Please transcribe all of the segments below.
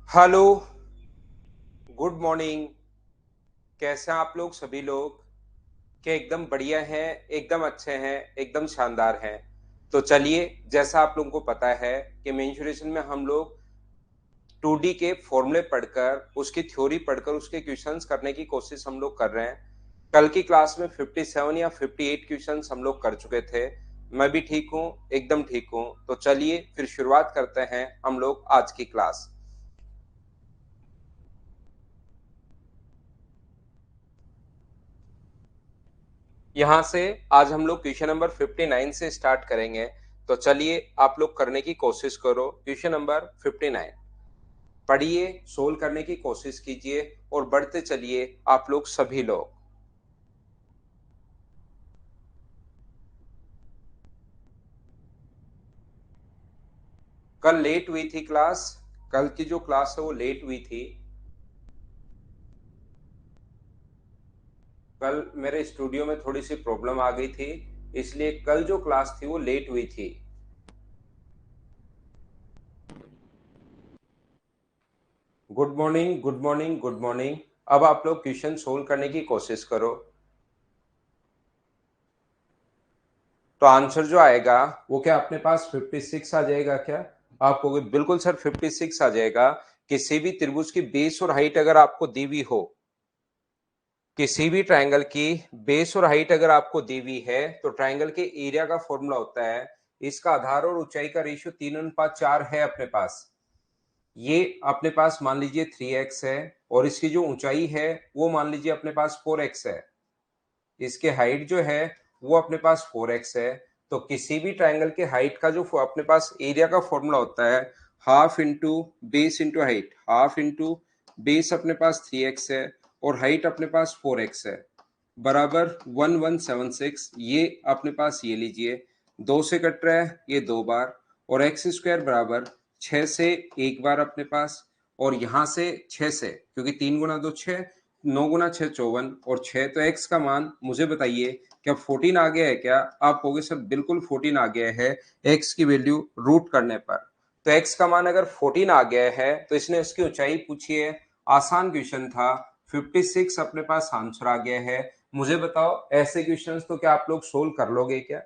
Hello, good morning. कैसे हैं आप लोग सभी लोग? क्या एकदम बढ़िया हैं, एकदम अच्छे हैं, एकदम शानदार हैं। तो चलिए, जैसा आप लोगों को पता है कि मेंसुरेशन में हम लोग 2D के फॉर्मूले पढ़कर, उसकी थ्योरी पढ़कर उसके क्वेश्चंस करने की कोशिश हम लोग कर रहे हैं। कल की क्लास में 57 या 58 क्वेश्चंस हम लोग कर चुके थे। मैं भी ठीक हूँ, एकदम ठीक हूँ। तो चलिए फिर शुरुआत करते हैं हम लोग आज की क्लास। यहाँ से आज हम लोग क्वेश्चन नंबर 59 से स्टार्ट करेंगे। तो चलिए आप लोग करने की कोशिश करो। क्वेश्चन नंबर 59 पढ़िए, सोल्व करने की कोशिश कीजिए और बढ़ते चलिए आप लोग सभी लोग। कल लेट हुई थी क्लास। कल की जो क्लास है वो लेट हुई थी। कल मेरे स्टूडियो में थोड़ी सी प्रॉब्लम आ गई थी, इसलिए कल जो क्लास थी वो लेट हुई थी। Good morning, good morning, good morning. अब आप लोग क्वेश्चन सोल्व करने की कोशिश करो। तो आंसर जो आएगा वो क्या अपने पास 56 आ जाएगा क्या? आप कहोगे बिल्कुल सर 56 आ जाएगा। किसी भी त्रिभुज की बेस और हाइट अगर आपको दी हुई हो, किसी भी ट्रायंगल की बेस और हाइट अगर आपको दी हुई है, तो ट्रायंगल के एरिया का फॉर्मूला होता है, इसका आधार और ऊंचाई का रेशियो 3:4 है अपने पास। ये अपने पास मान लीजिए 3x है, और इसकी जो ऊंचाई है वो मान लीजिए अपने पास 4x है। इसके हाइट जो है वो अपने पास 4x है। तो किसी भी ट्रायंगल के हाइट का जो अपने पास एरिया का फॉर्मूला होता है, half into base into height. Half into base अपने पास 3x है, और हाइट अपने पास 4x है, बराबर 1176। ये अपने पास ये लीजिए, दो से कट रहा है ये दो बार, और एक्स स्क्वायर बराबर 6 से एक बार अपने पास, और यहाँ से 6 से, क्योंकि 3 गुना 2 6, 9 गुना 6 54, और 6 तो x का मान मुझे बताइए क्या 14 आ गया है क्या? आप कहोगे सर बिल्कुल 14 आ गया है x की वैल्यू रूट करने पर। तो x का मान अगर 14 आ गया है तो इसने उसकी ऊंचाई पूछी है। आसान क्वेश्चन था। 56 अपने पास आंसर आ गया है। मुझे बताओ ऐसे क्वेश्चंस तो क्या आप लोग सोल्व कर लोगे क्या?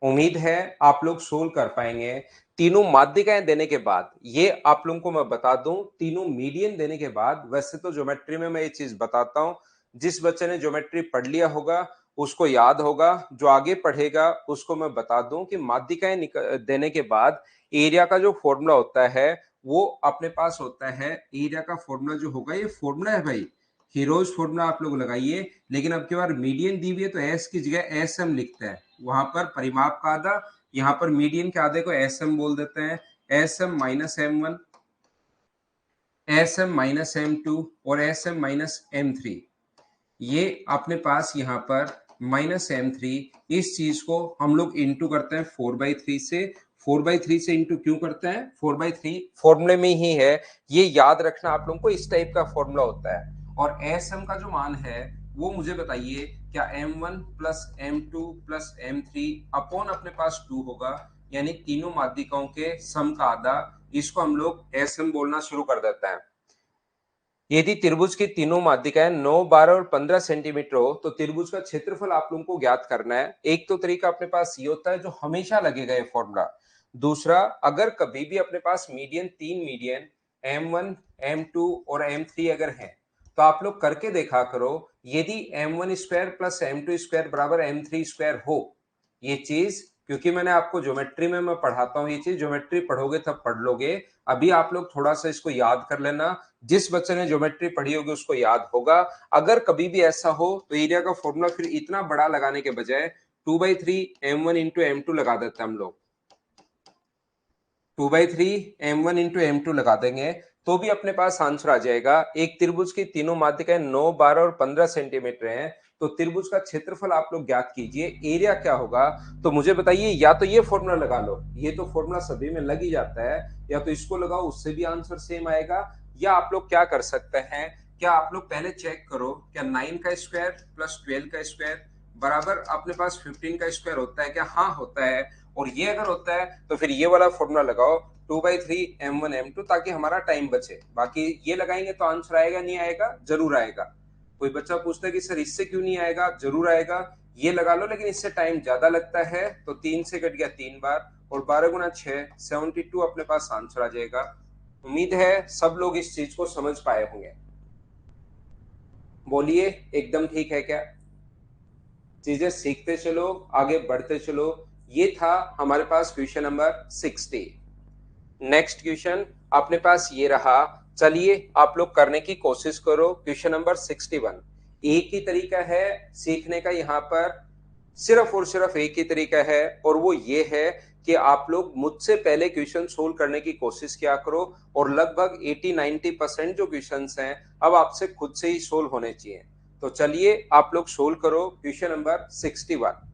उम्मीद है आप लोग सोल्व कर पाएंगे। तीनों माध्यिकाएं देने के बाद, ये आप लोगों को मैं बता दूं, तीनों मीडियन देने के बाद, वैसे तो ज्योमेट्री में मैं ये चीज बताता हूं, जिस बच्चे ने ज्योमेट्री पढ़ लिया होगा उसको याद होगा, जो आगे पढ़ेगा उसको मैं बता दूं कि माध्यिकाएं देने के बाद एरिया का जो फॉर्मूला होता है वो अपने पास होता है। एरिया का फॉर्मूला जो होगा, ये फॉर्मूला है भाई, हीरोज फॉर्मूला आप लोग लगाइए। लेकिन अब की बार मीडियन दी हुई है तो एस की जगह एस एम लिखते हैं, वहां पर परिमाप का आधा, यहाँ पर मीडियन के आधे को एस एम बोल देते हैं। S M minus M1, S M minus M2, और एस एम माइनस M3। ये अपने पास यहाँ पर -M3। इस चीज को हम लोग इंटू करते हैं 4/3 से। 4/3 से इंटू क्यों करते हैं? 4/3 फॉर्मूले में ही है, ये याद रखना आप लोगों को, इस टाइप का फॉर्मूला होता है। और एस एम का जो मान है वो मुझे बताइए क्या M1 plus M2 plus M3 upon अपने पास 2 होगा, यानी तीनों माध्यिकाओं के सम का आधा। इसको हम लोग एस एम बोलना शुरू कर देते हैं। यदि त्रिभुज की तीनों माध्यिकाएं 9, 12 और 15 सेंटीमीटर हो, तो त्रिभुज का क्षेत्रफल आप लोगों को ज्ञात करना है। एक तो तरीका अपने पास ये होता है जो हमेशा लगेगा ये फॉर्मूला। दूसरा, अगर कभी भी अपने पास मीडियन, तीन मीडियन M1, M2 और M3 अगर हैं, तो आप लोग करके देखा करो। यदि M1 square plus M2 square बराबर M3 स्क्वायर हो, ये चीज, क्योंकि मैंने आपको ज्योमेट्री में मैं पढ़ाता हूँ, ये चीज ज्योमेट्री पढ़ोगे तब पढ़ लोगे। अभी आप लोग थोड़ा सा इसको याद कर लेना, जिस बच्चे ने ज्योमेट्री पढ़ी होगी उसको याद होगा। अगर कभी भी ऐसा हो तो एरिया का फॉर्मूला फिर इतना बड़ा लगाने के बजाय 2/3 M1 इंटू M2 लगा देते हैं हम लोग। 2/3 M1 इंटू M2 लगा देंगे तो भी अपने पास आंसर आ जाएगा। एक त्रिभुज की तीनों माध्यिकाएं 9, 12 और 15 सेंटीमीटर हैं, तो त्रिभुज का क्षेत्रफल आप लोग ज्ञात कीजिए, एरिया क्या होगा? तो मुझे बताइए, या तो ये फॉर्मूला लगा लो, ये तो फॉर्मूला सभी में लग ही जाता है, या तो इसको लगाओ, उससे भी आंसर सेम आएगा। या आप लोग क्या कर सकते हैं, क्या आप लोग पहले चेक करो क्या 9 का स्क्वायर प्लस 12 का स्क्वायर बराबर अपने पास 15 का स्क्वायर होता है क्या? हाँ होता है। और ये अगर होता है तो फिर ये वाला फॉर्मूला लगाओ, 2/3 m1 m2, ताकि हमारा टाइम बचे। बाकी ये लगाएंगे तो आंसर आएगा नहीं आएगा, जरूर आएगा। कोई बच्चा पूछता है कि सर इससे क्यों नहीं आएगा, जरूर आएगा। ये लगा लो, लेकिन इससे टाइम ज्यादा लगता है, तो 3 से कट गया 3 बार, और 12 × 6 72 अपने पास आंसर आ जाएगा। उम्मीद है सब लोग इस चीज को समझ पाए होंगे। बोलिए, एकदम ठीक है क्या? चीजें सीखते चलो, आगे बढ़ते चलो। ये था हमारे पास क्वेश्चन नंबर 60। नेक्स्ट क्वेश्चन अपने पास ये रहा। चलिए आप लोग करने की कोशिश करो। Question number 61। एक ही तरीका है सीखने का यहाँ पर, सिर्फ और सिर्फ एक ही तरीका है, और वो ये है कि आप लोग मुझसे पहले क्वेश्चन सोल्व करने की कोशिश किया करो, और लगभग 80-90% जो क्वेश्चंस हैं अब आपसे खुद से ही सोल्व होने चाहिए। तो चलिए आप लोग सोल्व करो क्वेश्चन नंबर 61।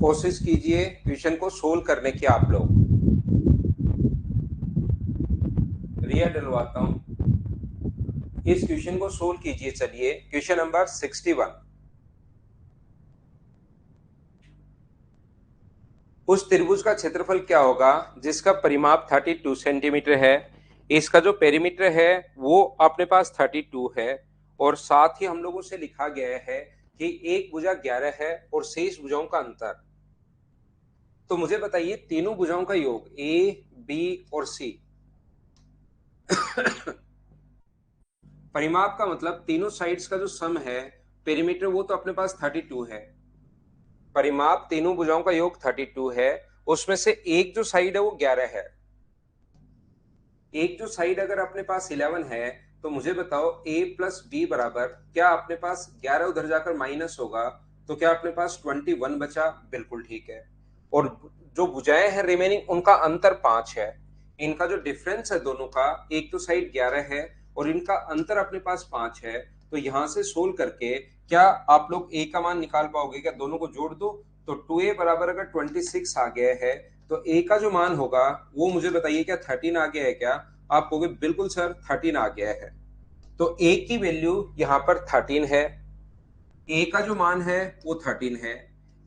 कोशिश कीजिए क्वेश्चन को सोल्व करने की। आप लोग रिया डलवाता हूं, इस क्वेश्चन को सोल्व कीजिए। चलिए क्वेश्चन नंबर 61। उस त्रिभुज का क्षेत्रफल क्या होगा जिसका परिमाप 32 सेंटीमीटर है। इसका जो पेरीमीटर है वो अपने पास 32 है, और साथ ही हम लोगों से लिखा गया है कि एक भुजा 11 है और शेष भुजाओं का अंतर। तो मुझे बताइए तीनों भुजाओं का योग ए, बी और सी। परिमाप का मतलब तीनों साइड्स का जो सम है, पेरीमीटर, वो तो अपने पास 32 है। परिमाप तीनों भुजाओं का योग 32 है, उसमें से एक जो साइड है वो 11 है। एक जो साइड अगर अपने पास 11 है, तो मुझे बताओ a प्लस बी बराबर, क्या अपने पास 11 उधर जाकर माइनस होगा, तो क्या अपने पास 21 बचा? बिल्कुल ठीक है। और जो भुजाएं हैं रिमेनिंग, उनका अंतर 5 है। इनका जो डिफरेंस है दोनों का, एक तो साइड 11 है और इनका अंतर अपने पास 5 है। तो यहां से सोल्व करके क्या आप लोग a का मान निकाल पाओगे? क्या दोनों को जोड़ दो तो 2a बराबर अगर 26 आ गया है, तो a का जो मान होगा वो मुझे बताइए, क्या 13 आ गया है क्या? आप कहोगे बिल्कुल सर 13 आ गया है। तो a की वैल्यू यहाँ पर 13 है, a का जो मान है वो 13 है।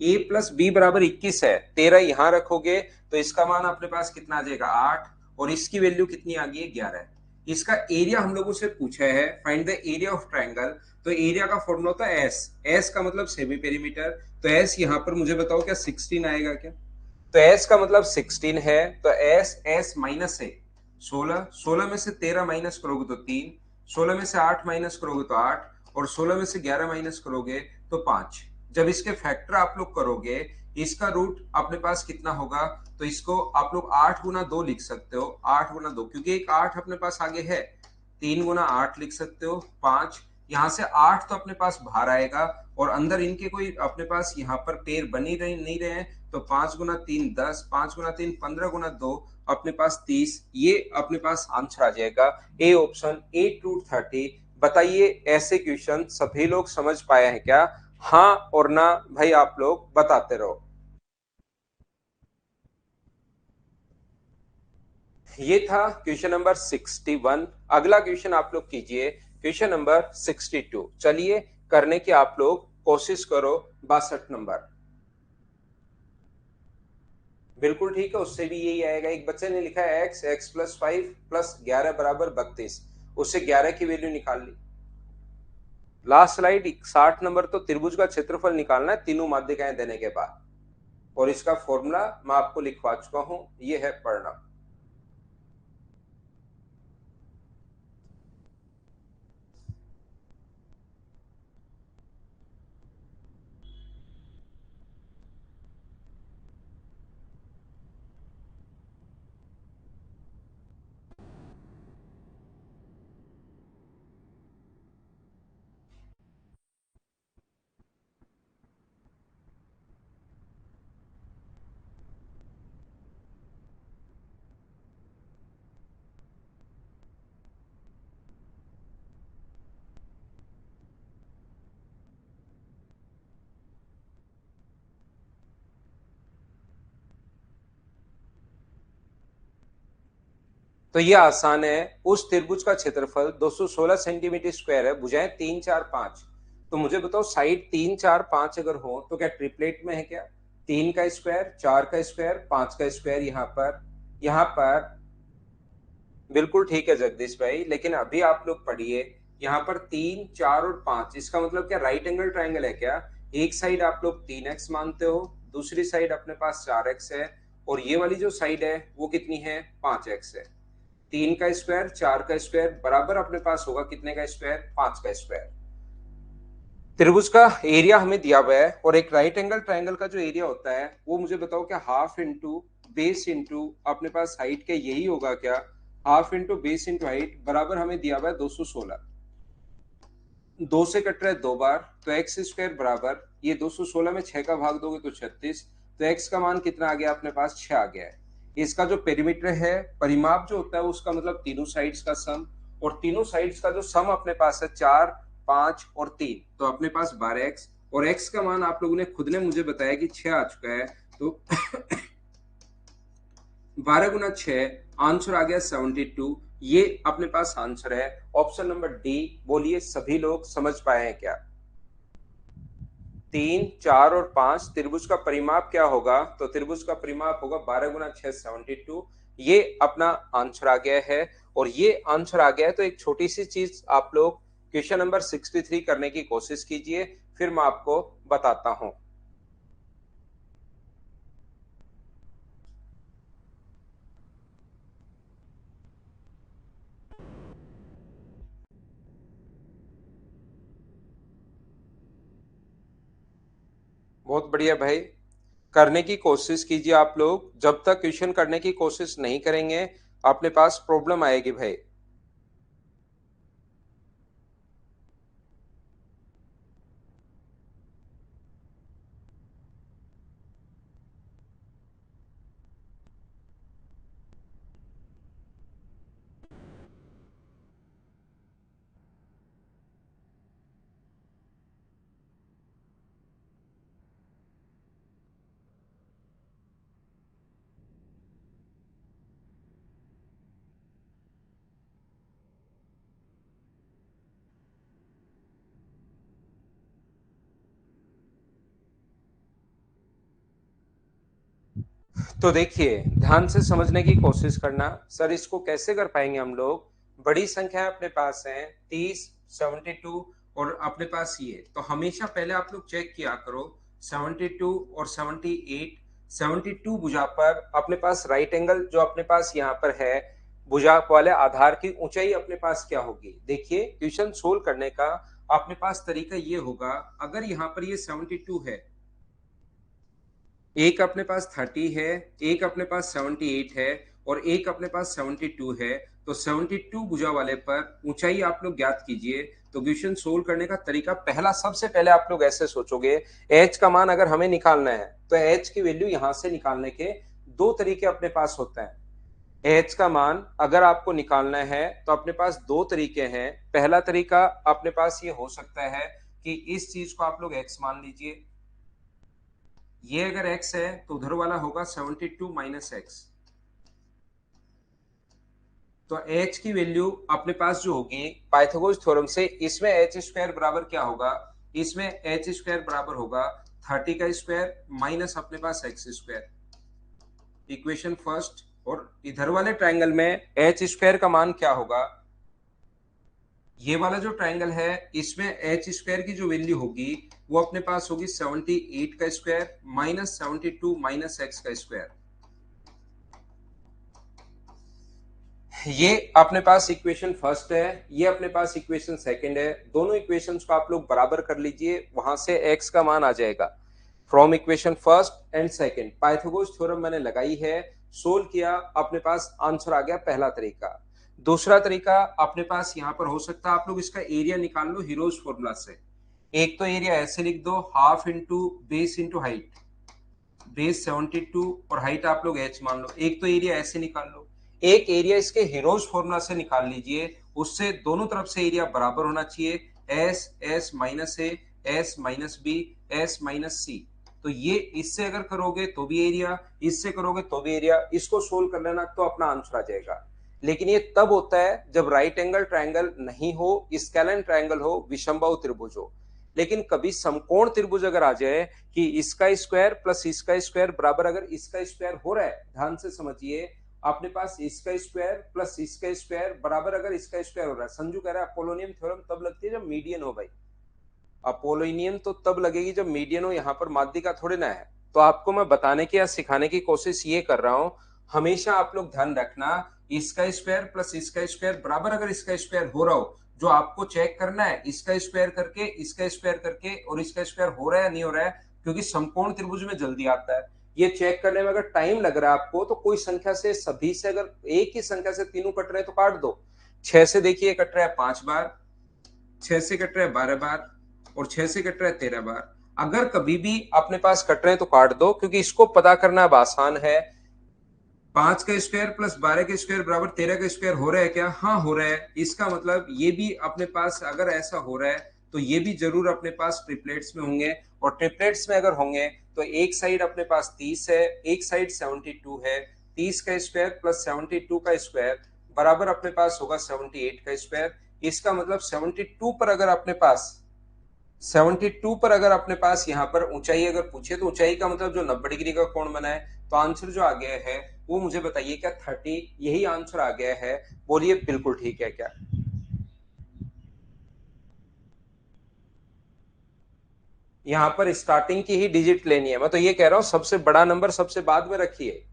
a प्लस बी बराबर 21 है, 13 यहां रखोगे तो इसका मान अपने पास कितना आ जाएगा? 8। और इसकी वैल्यू कितनी आ गई है? 11। इसका एरिया हम लोगों से पूछा है, find the area of triangle. तो एरिया का फॉर्मूला होता है एस। एस का मतलब सेमी पेरीमीटर। तो एस यहाँ पर मुझे बताओ क्या 16 आएगा क्या? तो एस का मतलब 16 है, तो एस एस माइनस है 16। 16 में से 13 माइनस करोगे तो 3, 16 में से 8 माइनस करोगे तो 8, और 16 में से 11 माइनस करोगे तो 5। जब इसके फैक्टर आप लोग करोगे, इसका रूट अपने पास कितना होगा? तो इसको आप लोग 8 × 2 लिख सकते हो। 8 × 2, क्योंकि एक 8 अपने पास आगे है, 3 × 8 लिख सकते हो। 5, यहां से 8 तो अपने पास बाहर आएगा, और अंदर इनके कोई अपने पास यहाँ पर पेड़ बन ही रहे नहीं रहे हैं। तो 5 × 3 10, 5 × 3 15 × 2 अपने पास 30। ये अपने पास आंसर आ जाएगा ए ऑप्शन, 8 √30। बताइए ऐसे क्वेश्चन सभी लोग समझ पाए हैं क्या? हाँ और ना भाई आप लोग बताते रहो। ये था क्वेश्चन नंबर 61। अगला क्वेश्चन आप लोग कीजिए, क्वेश्चन नंबर 62। चलिए करने की आप लोग कोशिश करो। 62 नंबर बिल्कुल ठीक है, उससे भी यही आएगा। एक बच्चे ने लिखा है एक्स, एक्स प्लस 5 प्लस 11 बराबर 32, उससे 11 की वैल्यू निकाल ली। लास्ट स्लाइड 60 नंबर, तो त्रिभुज का क्षेत्रफल निकालना है तीनों माध्यिकाएं देने के बाद, और इसका फॉर्मूला मैं आपको लिखवा चुका हूं, ये है पढ़ना। तो ये आसान है। उस त्रिभुज का क्षेत्रफल 216 सेंटीमीटर स्क्वायर है, भुजाएं 3 4 5। तो मुझे बताओ साइड 3 4 5 अगर हो तो क्या ट्रिपलेट में है क्या? 3 का स्क्वायर, 4 का स्क्वायर, 5 का स्क्वायर। यहाँ पर बिल्कुल ठीक है जगदीश भाई, लेकिन अभी आप लोग पढ़िए, यहाँ पर 3 4 और 5, इसका मतलब क्या राइट एंगल ट्राइंगल है क्या? एक साइड आप लोग 3x मानते हो, दूसरी साइड अपने पास 4x है, और ये वाली जो साइड है वो कितनी है? 5x है। 3 का स्क्वायर 4 का स्क्वायर बराबर अपने पास होगा कितने का स्क्वायर? 5 का स्क्वायर। त्रिभुज का एरिया हमें दिया हुआ है, और एक राइट एंगल ट्राइंगल का जो एरिया होता है वो मुझे बताओ क्या हाफ इंटू बेस इंटू अपने पास हाइट के यही होगा क्या? Half into base into height बराबर हमें दिया हुआ है 216। 2 से कट रहा है 2 बार, तो एक्स स्क्वायर बराबर ये 216 में 6 का भाग दोगे तो 36। तो एक्स का मान कितना आ गया अपने पास? 6 आ गया है। इसका जो पेरीमीटर है, परिमाप जो होता है उसका मतलब तीनों साइड्स का सम, और तीनों साइड्स का जो सम अपने पास है 4 5 और 3, तो अपने पास 12x, और x का मान आप लोगों ने खुद ने मुझे बताया कि 6 आ चुका है, तो 12 गुना 6, आंसर आ गया 72। ये अपने पास आंसर है ऑप्शन नंबर डी। बोलिए सभी लोग समझ पाए हैं क्या? 3 4 और 5 त्रिभुज का परिमाप क्या होगा? तो त्रिभुज का परिमाप होगा 12 गुना 6 72। ये अपना आंसर आ गया है, और ये आंसर आ गया है। तो एक छोटी सी चीज आप लोग क्वेश्चन नंबर 63 करने की कोशिश कीजिए, फिर मैं आपको बताता हूं। बहुत बढ़िया भाई, करने की कोशिश कीजिए आप लोग। जब तक क्वेश्चन करने की कोशिश नहीं करेंगे अपने पास प्रॉब्लम आएगी भाई। तो देखिए ध्यान से समझने की कोशिश करना। सर इसको कैसे कर पाएंगे हम लोग? बड़ी संख्या अपने पास है 30 72, और अपने पास ये, तो हमेशा पहले आप लोग चेक किया करो 72 और 78। 72 भुजा पर अपने पास राइट एंगल जो अपने पास यहाँ पर है, भुजा वाले आधार की ऊंचाई अपने पास क्या होगी? देखिए क्वेश्चन सोल्व करने का अपने पास तरीका ये होगा, अगर यहाँ पर ये 72 है, एक अपने पास 30 है, एक अपने पास 78 है, और एक अपने पास 72 है, तो 72 भुजा वाले पर ऊंचाई आप लोग ज्ञात कीजिए। तो क्वेश्चन सोल्व करने का तरीका पहला, सबसे पहले आप लोग ऐसे सोचोगे, एच का मान अगर हमें निकालना है तो एच की वैल्यू यहां से निकालने के दो तरीके अपने पास होते हैं। एच का मान अगर आपको निकालना है तो अपने पास दो तरीके हैं। पहला तरीका अपने पास ये हो सकता है कि इस चीज को आप लोग एक्स मान लीजिए, ये अगर x है तो उधर वाला होगा 72 माइनस एक्स। तो h की वैल्यू अपने पास जो होगी पाइथागोरस थ्योरम से, इसमें एच स्क्वायर बराबर क्या होगा? इसमें एच स्क्वायर बराबर होगा 30 का स्क्वायर माइनस अपने पास एक्स स्क्वायर, इक्वेशन फर्स्ट। और इधर वाले ट्राइंगल में एच स्क्वायर का मान क्या होगा? ये वाला जो ट्राइंगल है इसमें एच स्क्वायर की जो वैल्यू होगी वो अपने पास होगी 78 का स्क्वायर माइनस 72 माइनस एक्स का स्क्वायर। ये अपने पास इक्वेशन फर्स्ट है, ये अपने पास इक्वेशन सेकंड है। दोनों इक्वेशंस को आप लोग बराबर कर लीजिए, वहां से x का मान आ जाएगा from equation first and second. Pythagoras theorem मैंने लगाई है, सोल्व किया, अपने पास आंसर आ गया, पहला तरीका। दूसरा तरीका अपने पास यहां पर हो सकता है, आप लोग इसका एरिया निकाल लो हीरोज फॉर्मूला से। एक तो एरिया ऐसे लिख दो, half into base into height, base 72 और हाइट आप लोग h मान लो। एक तो एरिया ऐसे निकाल लो, एक एरिया इसके हीरोज फॉर्मूला से निकाल लीजिए, उससे दोनों तरफ से एरिया बराबर होना चाहिए, S S minus A, S minus B, S minus C. तो ये इससे अगर करोगे तो भी एरिया, इससे करोगे तो भी एरिया, इसको सोल्व कर लेना तो अपना आंसर आ जाएगा। लेकिन ये तब होता है जब राइट एंगल ट्रायंगल नहीं हो, स्केलन ट्रायंगल हो, विषमबाहु त्रिभुज हो। लेकिन कभी समकोण त्रिभुज अगर आ जाए कि इसका स्क्वायर प्लस इसका स्क्वायर बराबर, अगर इसका स्क्वायर हो रहा है, ध्यान से समझिए, अपने पास इसका स्क्वायर प्लस इसका स्क्वायर बराबर अगर इसका स्क्वायर हो रहा है, संजू कह रहा है अपोलोनियम थ्योरम तब लगती है जब मीडियन हो भाई। अपोलोनियम तो तब लगेगी जब मीडियन हो, यहाँ पर माध्यिका थोड़ी ना है। तो आपको मैं बताने की या सिखाने की कोशिश ये कर रहा हूं, हमेशा आप लोग ध्यान रखना, इसका स्क्वायर प्लस इसका स्क्वायर बराबर अगर इसका स्क्वायर हो रहा हो, जो आपको चेक करना है इसका स्क्वायर करके, इसका स्क्वायर करके और इसका स्क्वायर हो रहा है या नहीं हो रहा है, क्योंकि समकोण त्रिभुज में जल्दी आता है। ये चेक करने में अगर टाइम लग रहा है आपको, तो कोई संख्या से, सभी से, अगर एक ही संख्या से तीनों कट रहे हैं तो काट दो। 6 से देखिए कट रहा है 5 बार, 6 से कट रहा है 12 बार, और 6 से कट रहा है 13 बार। अगर कभी भी अपने पास कट रहे हैं तो काट दो, क्योंकि इसको पता करना अब आसान है। 5 का स्क्वायर प्लस 12 का स्क्वायर बराबर 13 का स्क्वायर हो रहा है क्या? हाँ हो रहा है। इसका मतलब ये भी अपने पास अगर ऐसा हो रहा है तो ये भी जरूर अपने पास ट्रिपलेट्स में होंगे, और ट्रिपलेट्स में अगर होंगे तो एक साइड अपने पास 30 है, एक साइड 72 है। 30 का स्क्वायर प्लस 72 का स्क्वायर बराबर अपने पास होगा 78 का स्क्वायर। इसका मतलब 72 पर अगर अपने पास 72 पर अगर अपने पास यहाँ पर ऊंचाई अगर पूछे, तो ऊंचाई का मतलब जो 90 डिग्री का कोण बना है, तो आंसर जो आ गया है वो मुझे बताइए क्या 30 यही आंसर आ गया है? बोलिए बिल्कुल ठीक है क्या? यहाँ पर स्टार्टिंग की ही डिजिट लेनी है। मैं तो ये कह रहा हूं सबसे बड़ा नंबर सबसे बाद में रखिए,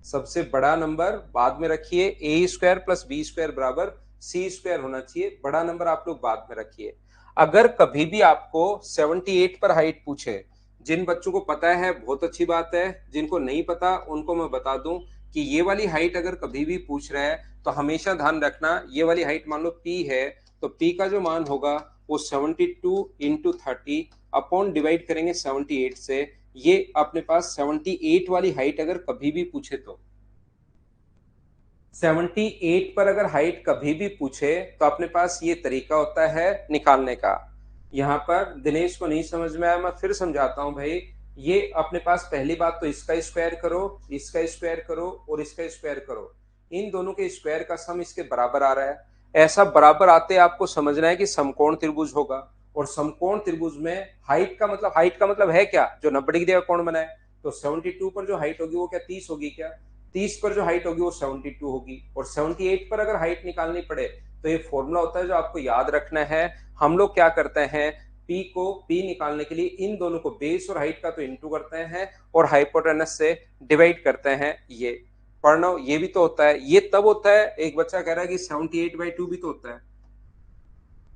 सबसे बड़ा नंबर बाद में रखिए। ए स्क्वायर प्लस बी स्क्वायर बराबर सी स्क्वायर होना चाहिए, बड़ा नंबर आप लोग बाद में रखिए। अगर कभी भी आपको 78 पर हाइट पूछे, जिन बच्चों को पता है बहुत अच्छी बात है, जिनको नहीं पता उनको मैं बता दूं कि ये वाली हाइट अगर कभी भी पूछ रहा है तो हमेशा ध्यान रखना, ये वाली हाइट मान लो पी है, तो पी का जो मान होगा वो 72 इंटू 30 अपॉन डिवाइड करेंगे 78 से। ये अपने पास 78 वाली हाइट अगर कभी भी पूछे तो, 78 पर अगर हाइट कभी भी पूछे तो अपने पास ये तरीका होता है निकालने का। यहाँ पर दिनेश को नहीं समझ में आया, मैं फिर समझाता हूं भाई। ये अपने पास पहली बात तो इसका स्क्वायर करो, इसका स्क्वायर करो और इसका स्क्वायर करो, इन दोनों के स्क्वायर का सम इसके बराबर आ रहा है। ऐसा बराबर आते आपको समझना है कि समकोण त्रिभुज होगा, और समकोण त्रिभुज में हाइट का मतलब है क्या? जो 90 डिग्री का कोण बनाए। तो 72 पर जो हाइट होगी वो क्या 30 होगी क्या? 30 पर जो हाइट होगी वो 72 होगी, और 78 पर अगर हाइट निकालनी पड़े तो ये फॉर्मूला होता है जो आपको याद रखना है। हम लोग क्या करते हैं, पी निकालने के लिए इन दोनों को, बेस और हाइट का तो इंटू करते हैं और हाइपोटेनस से डिवाइड करते हैं। ये पढ़ना, ये भी तो होता है, ये तब होता है। एक बच्चा कह रहा है कि 78/2 भी तो होता है।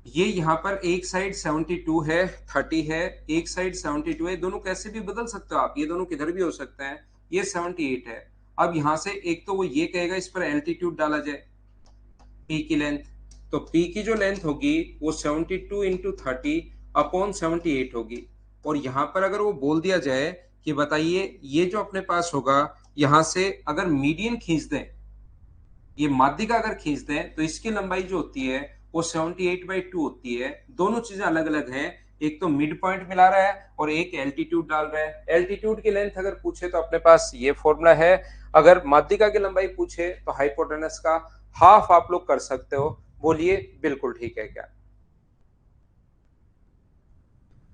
ये यहाँ पर एक साइड 72 है, 30 है, एक साइड 72 है, दोनों कैसे भी बदल सकते हो आप, ये दोनों किधर भी हो सकता है। ये 78 है। अब यहां से एक तो वो ये कहेगा इस पर एल्टीट्यूड डाला जाए, पी की लेंथ, तो पी की जो लेंथ होगी वो 72 इंटू 30 अपॉन 78 होगी। और यहां पर अगर वो बोल दिया जाए कि बताइए ये जो अपने पास होगा, यहां से अगर मीडियन खींच दें, ये माध्यिका अगर खींच दें, तो इसकी लंबाई जो होती है वो 78/2 होती है। दोनों चीजें अलग अलग हैं, एक तो मिड पॉइंट मिला रहा है और एक एल्टीट्यूड डाल रहा है। एल्टीट्यूड की लेंथ अगर पूछे तो अपने पास ये फॉर्मूला है। अगर माध्यिका की लंबाई पूछे तो हाइपोटेनस का हाफ आप लोग कर सकते हो। बोलिए बिल्कुल ठीक है क्या?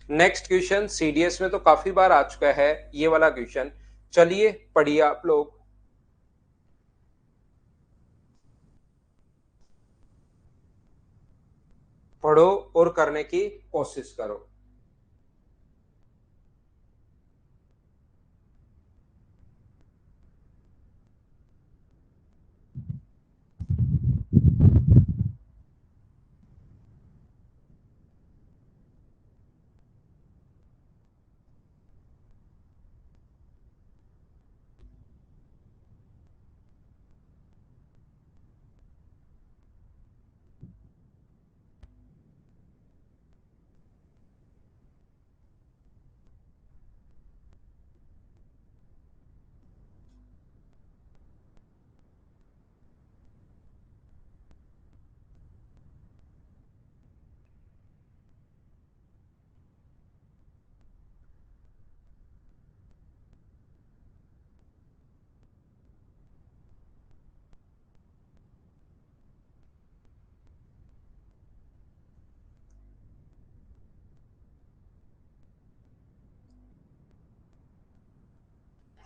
नेक्स्ट क्वेश्चन सीडीएस में तो काफी बार आ चुका है ये वाला क्वेश्चन। चलिए पढ़िए आप लोग। पढ़ो और करने की कोशिश करो।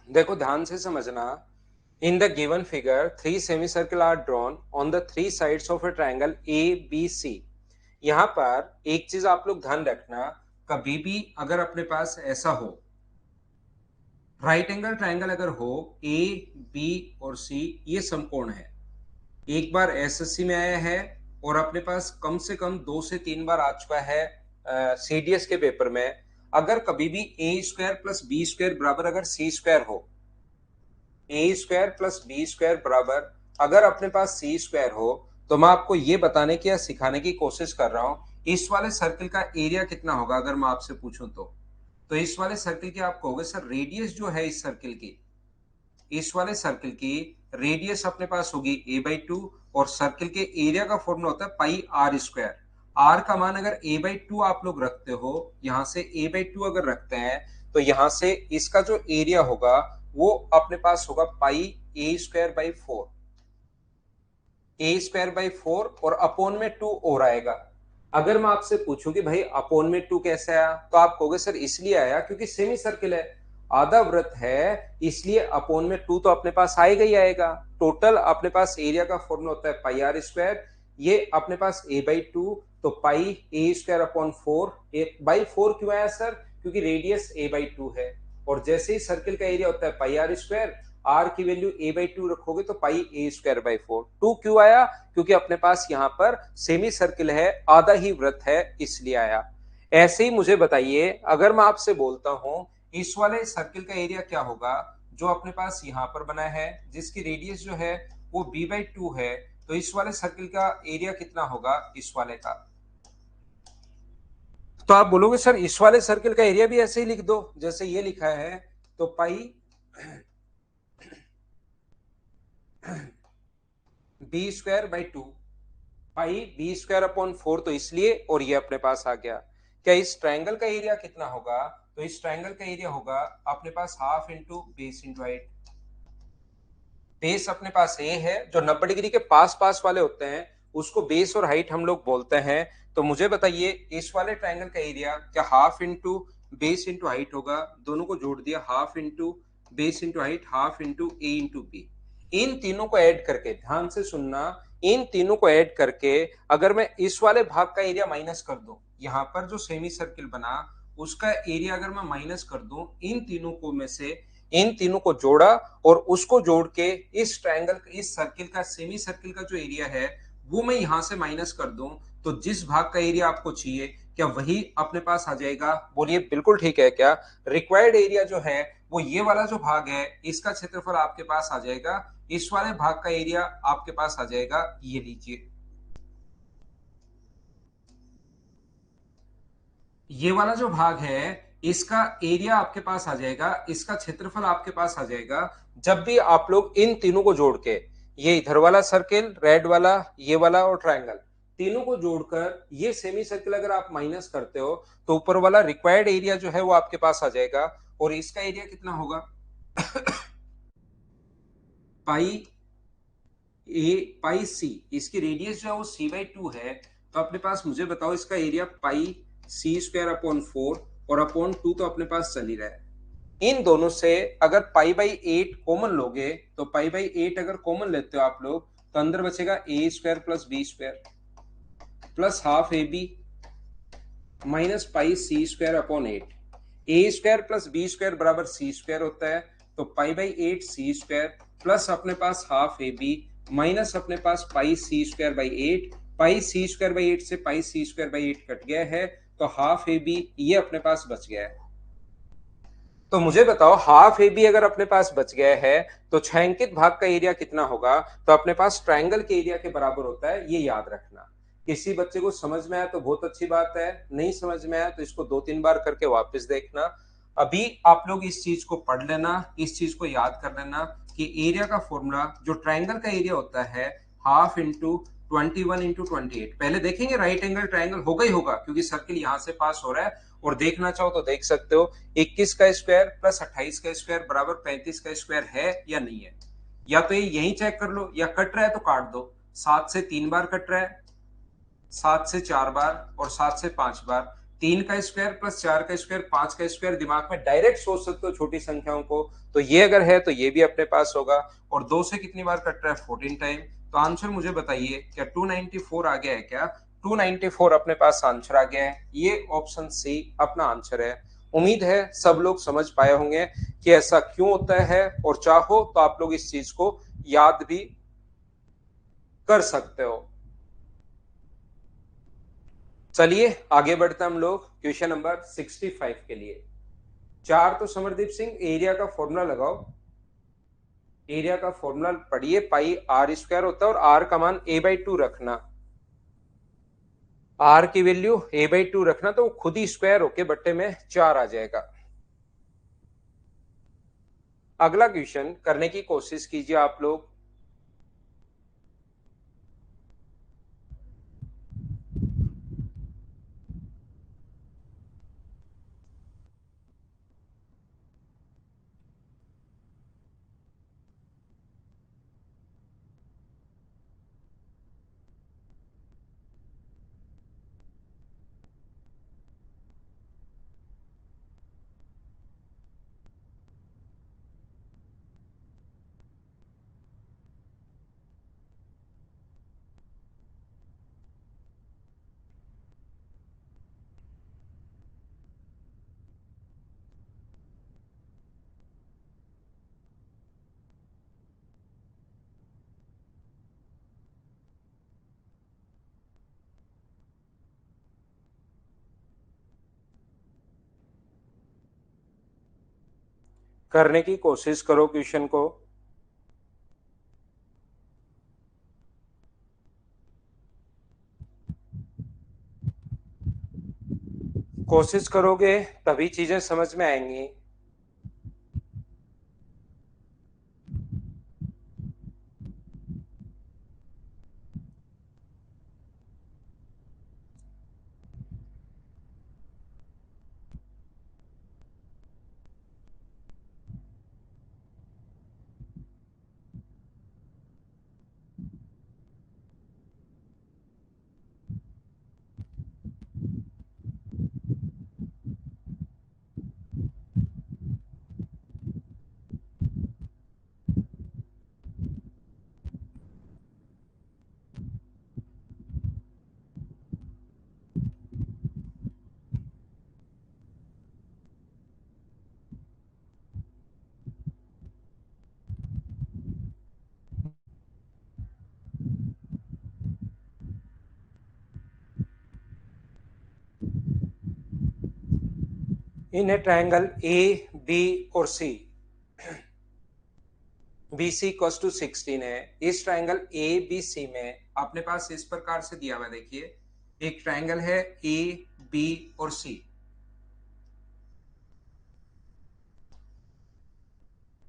देखो ध्यान से समझना। In the given figure 3 semicircle are drawn on the 3 sides of a triangle A B C. यहाँ पर एक चीज आप लोग ध्यान रखना, कभी भी अगर अपने पास ऐसा हो, राइट एंगल ट्रायंगल अगर हो, ए बी और सी ये समकोण है, एक बार एसएससी में आया है और अपने पास कम से कम 2 से 3 बार आ चुका है सीडीएस के पेपर में। अगर कभी भी ए स्क्वायर प्लस बी स्क्वायर बराबर अगर सी स्क्वायर हो, ए स्क्वायर प्लस बी स्क्वायर बराबर अगर अपने पास सी स्क्वायर हो, तो मैं आपको ये बताने की या सिखाने की कोशिश कर रहा हूं, इस वाले सर्कल का एरिया कितना होगा अगर मैं आपसे पूछूं तो इस वाले सर्कल की आप कहोगे सर रेडियस जो है इस सर्कल की, इस वाले सर्कल की रेडियस अपने पास होगी a/2 और सर्कल के एरिया का फॉर्मूला होता है पाई आर स्क्वायर। आर का मान अगर a/2 आप लोग रखते हो, यहां से a/2 अगर रखते हैं, तो यहां से इसका जो एरिया होगा वो अपने पास होगा पाई a²/4, a²/4 और अपॉन में 2 और आएगा। अगर मैं आपसे पूछूं कि भाई अपॉन में 2 कैसे आया, तो आप कहोगे सर इसलिए आया क्योंकि सेमी सर्किल है, आधा वृत्त है, इसलिए अपॉन में 2 तो अपने पास आएगा ही आएगा। टोटल अपने पास एरिया का फॉर्मूला होता है पाई आर स्क्वायर, ये अपने पास a/2, तो पाई a²/4। a/4 क्यों आया सर, क्योंकि रेडियस a/2 है, और जैसे ही सर्किल का एरिया होता है पाई आर स्क्वायर, आर की वैल्यू a/2 रखोगे तो पाई a²/4। 2 क्यों आया, क्योंकि अपने पास यहां पर सेमी सर्किल है, आधा ही वृत्त है, इसलिए आया। ऐसे ही मुझे बताइए, अगर मैं आपसे बोलता हूं इस वाले सर्किल का एरिया क्या होगा जो अपने पास यहां पर बना है, जिसकी रेडियस जो है वो b/2 है, तो इस वाले सर्किल का एरिया कितना होगा इस वाले का। तो आप बोलोगे सर इस वाले सर्किल का एरिया भी ऐसे ही लिख दो जैसे ये लिखा है, तो पाई b²/2, पाई b²/4, तो इसलिए, और ये अपने पास आ गया। क्या इस ट्रायंगल का एरिया कितना होगा, तो इस ट्रायंगल का एरिया होगा अपने पास half into base into height. Base अपने पास ए है, जो 90 डिग्री के पास पास वाले होते हैं उसको बेस और हाइट हम लोग बोलते हैं। तो मुझे बताइए इस वाले ट्रायंगल का एरिया क्या half into base into height होगा, दोनों को जोड़ दिया, half into base into height, half into A into B. इन तीनों को ऐड करके, ध्यान से सुनना, इन तीनों को ऐड करके अगर मैं इस वाले भाग का एरिया माइनस कर दूं, यहां पर जो सेमी सर्किल बना उसका एरिया अगर मैं माइनस कर दूं, इन तीनों को में से इन तीनों को जोड़ा और उसको जोड़ के इस ट्रायंगल, इस सर्किल का, सेमी सर्किल का जो एरिया है वो मैं यहां से माइनस कर दूं, तो जिस भाग का एरिया आपको चाहिए क्या वही अपने पास आ जाएगा। बोलिए बिल्कुल ठीक है क्या। रिक्वायर्ड एरिया जो है वो ये वाला जो भाग है इसका क्षेत्रफल आपके पास आ जाएगा, इस वाले भाग का एरिया आपके पास आ जाएगा, ये लीजिए ये वाला जो भाग है इसका एरिया आपके पास आ जाएगा, इसका क्षेत्रफल आपके पास आ जाएगा जब भी आप लोग इन तीनों को जोड़ के, ये इधर वाला सर्किल रेड वाला, ये वाला और ट्रायंगल, तीनों को जोड़कर ये सेमी सर्किल अगर आप माइनस करते हो, तो ऊपर वाला रिक्वायर्ड एरिया जो है वो आपके पास आ जाएगा। और इसका एरिया कितना होगा पाई पाई सी, इसकी रेडियस जो है वो c/2 है, तो अपने पास मुझे बताओ इसका एरिया पाई c²/4 और अपॉन 2 तो अपने पास चल ही रहा है। इन दोनों से अगर पाई/8 कॉमन लोगे, तो पाई/8 अगर कॉमन लेते हो आप लोग, तो अंदर बचेगा a² plus b² plus half ab minus pi c²/8। a² plus b² बराबर c² होता है, तो पाई/8 c² प्लस अपने पास हाफ ab माइनस अपने पास पाई c²/8, पाई c²/8 से पाई c²/8 कट गया है, तो हाफ ab ये अपने पास बच गया है। तो मुझे बताओ हाफ ए बी अगर अपने पास बच गया है, तो छायांकित भाग का एरिया कितना होगा, तो अपने पास ट्रायंगल के एरिया के बराबर होता है, ये याद रखना। किसी बच्चे को समझ में आया तो बहुत अच्छी बात है, नहीं समझ में आया तो इसको 2-3 बार करके वापस देखना। अभी आप लोग इस चीज को पढ़ लेना, इस चीज को याद कर लेना कि एरिया का फॉर्मूला जो ट्रायंगल का एरिया होता है हाफ इंटू 21 × 28। पहले देखेंगे राइट एंगल ट्रायंगल होगा ही होगा क्योंकि सर्किल यहां से पास हो रहा है, और देखना चाहो तो देख सकते हो 21 का स्क्वायर प्लस 28 का स्क्वायर बराबर 35 का स्क्वायर है या नहीं है। या तो ये यहीं चेक कर लो, या कट रहा है तो काट दो। 7 से 3 बार कट रहा है, 7 से 4 बार और 7 से 5 बार, 3 का स्क्वायर प्लस 4 का स्क्वायर 5 का स्क्वायर दिमाग में डायरेक्ट सोच सकते हो छोटी संख्याओं को, तो ये अगर है तो ये भी अपने पास होगा। और 2 से कितनी बार कट रहा है? 14 टाइम। तो आंसर मुझे बताइए क्या 294 आ गया है क्या? 294 अपने पास आंसर आ गया है। ये ऑप्शन सी अपना आंसर है। उम्मीद है सब लोग समझ पाए होंगे कि ऐसा क्यों होता है, और चाहो तो आप लोग इस चीज को याद भी कर सकते हो। चलिए आगे बढ़ते हैं हम लोग क्वेश्चन नंबर 65 के लिए। चार तो समरदीप सिंह एरिया का फॉर्मूला लगाओ। एरिया का फॉर्मूला पढ़िए, पाई आर स्क्वायर होता है और आर का मान a/2 रखना। आर की वैल्यू a/2 रखना तो वो खुद ही स्क्वायर होके बट्टे में 4 आ जाएगा। अगला क्वेश्चन करने की कोशिश कीजिए आप लोग। करने की कोशिश करो क्वेश्चन को। कोशिश करोगे तभी चीजें समझ में आएंगी। इन ट्रायंगल ए बी और सी, बी सी इक्वल्स टू 16 है। इस ट्रायंगल ए बी सी में अपने पास इस प्रकार से दिया हुआ, देखिए एक ट्रायंगल है ए बी और सी।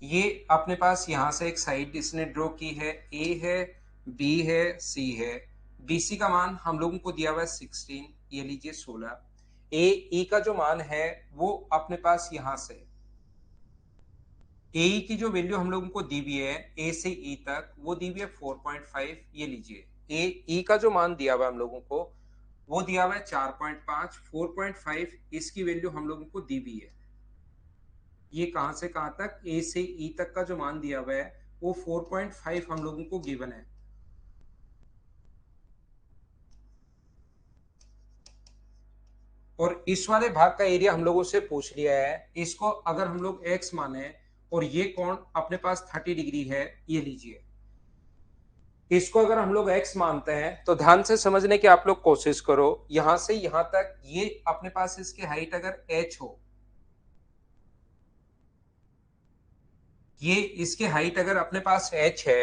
ये अपने पास यहां से एक साइड इसने ड्रॉ की है, ए है बी है सी है। बीसी का मान हम लोगों को दिया हुआ है 16, ये लीजिए 16। ए ई का जो मान है वो अपने पास यहां से, ए की जो वैल्यू हम लोगों को दी हुई है ए से ई तक, वो दी हुई है 4.5। ये लीजिए ए ई का जो मान दिया हुआ है हम लोगों को वो दिया हुआ है 4.5। 4.5 इसकी वैल्यू हम लोगों को दी हुई है। ये कहां से कहां तक? ए से ई तक का जो मान दिया हुआ है वो 4.5 हम लोगों को गिवन है। और इस वाले भाग का एरिया हम लोगों से पूछ लिया है। इसको अगर हम लोग एक्स माने और ये कोण अपने पास 30 डिग्री है, ये लीजिए इसको अगर हम लोग एक्स मानते हैं तो ध्यान से समझने की आप लोग कोशिश करो। यहां से यहां तक ये अपने पास इसकी हाइट अगर एच हो, ये इसकी हाइट अगर अपने पास एच है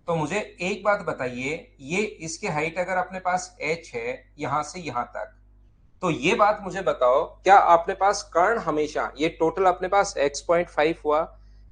तो मुझे एक बात बताइए, ये इसकी हाइट अगर अपने पास एच है यहां से यहां तक, तो ये बात मुझे बताओ क्या अपने पास कर्ण हमेशा, ये टोटल अपने पास x.5 हुआ,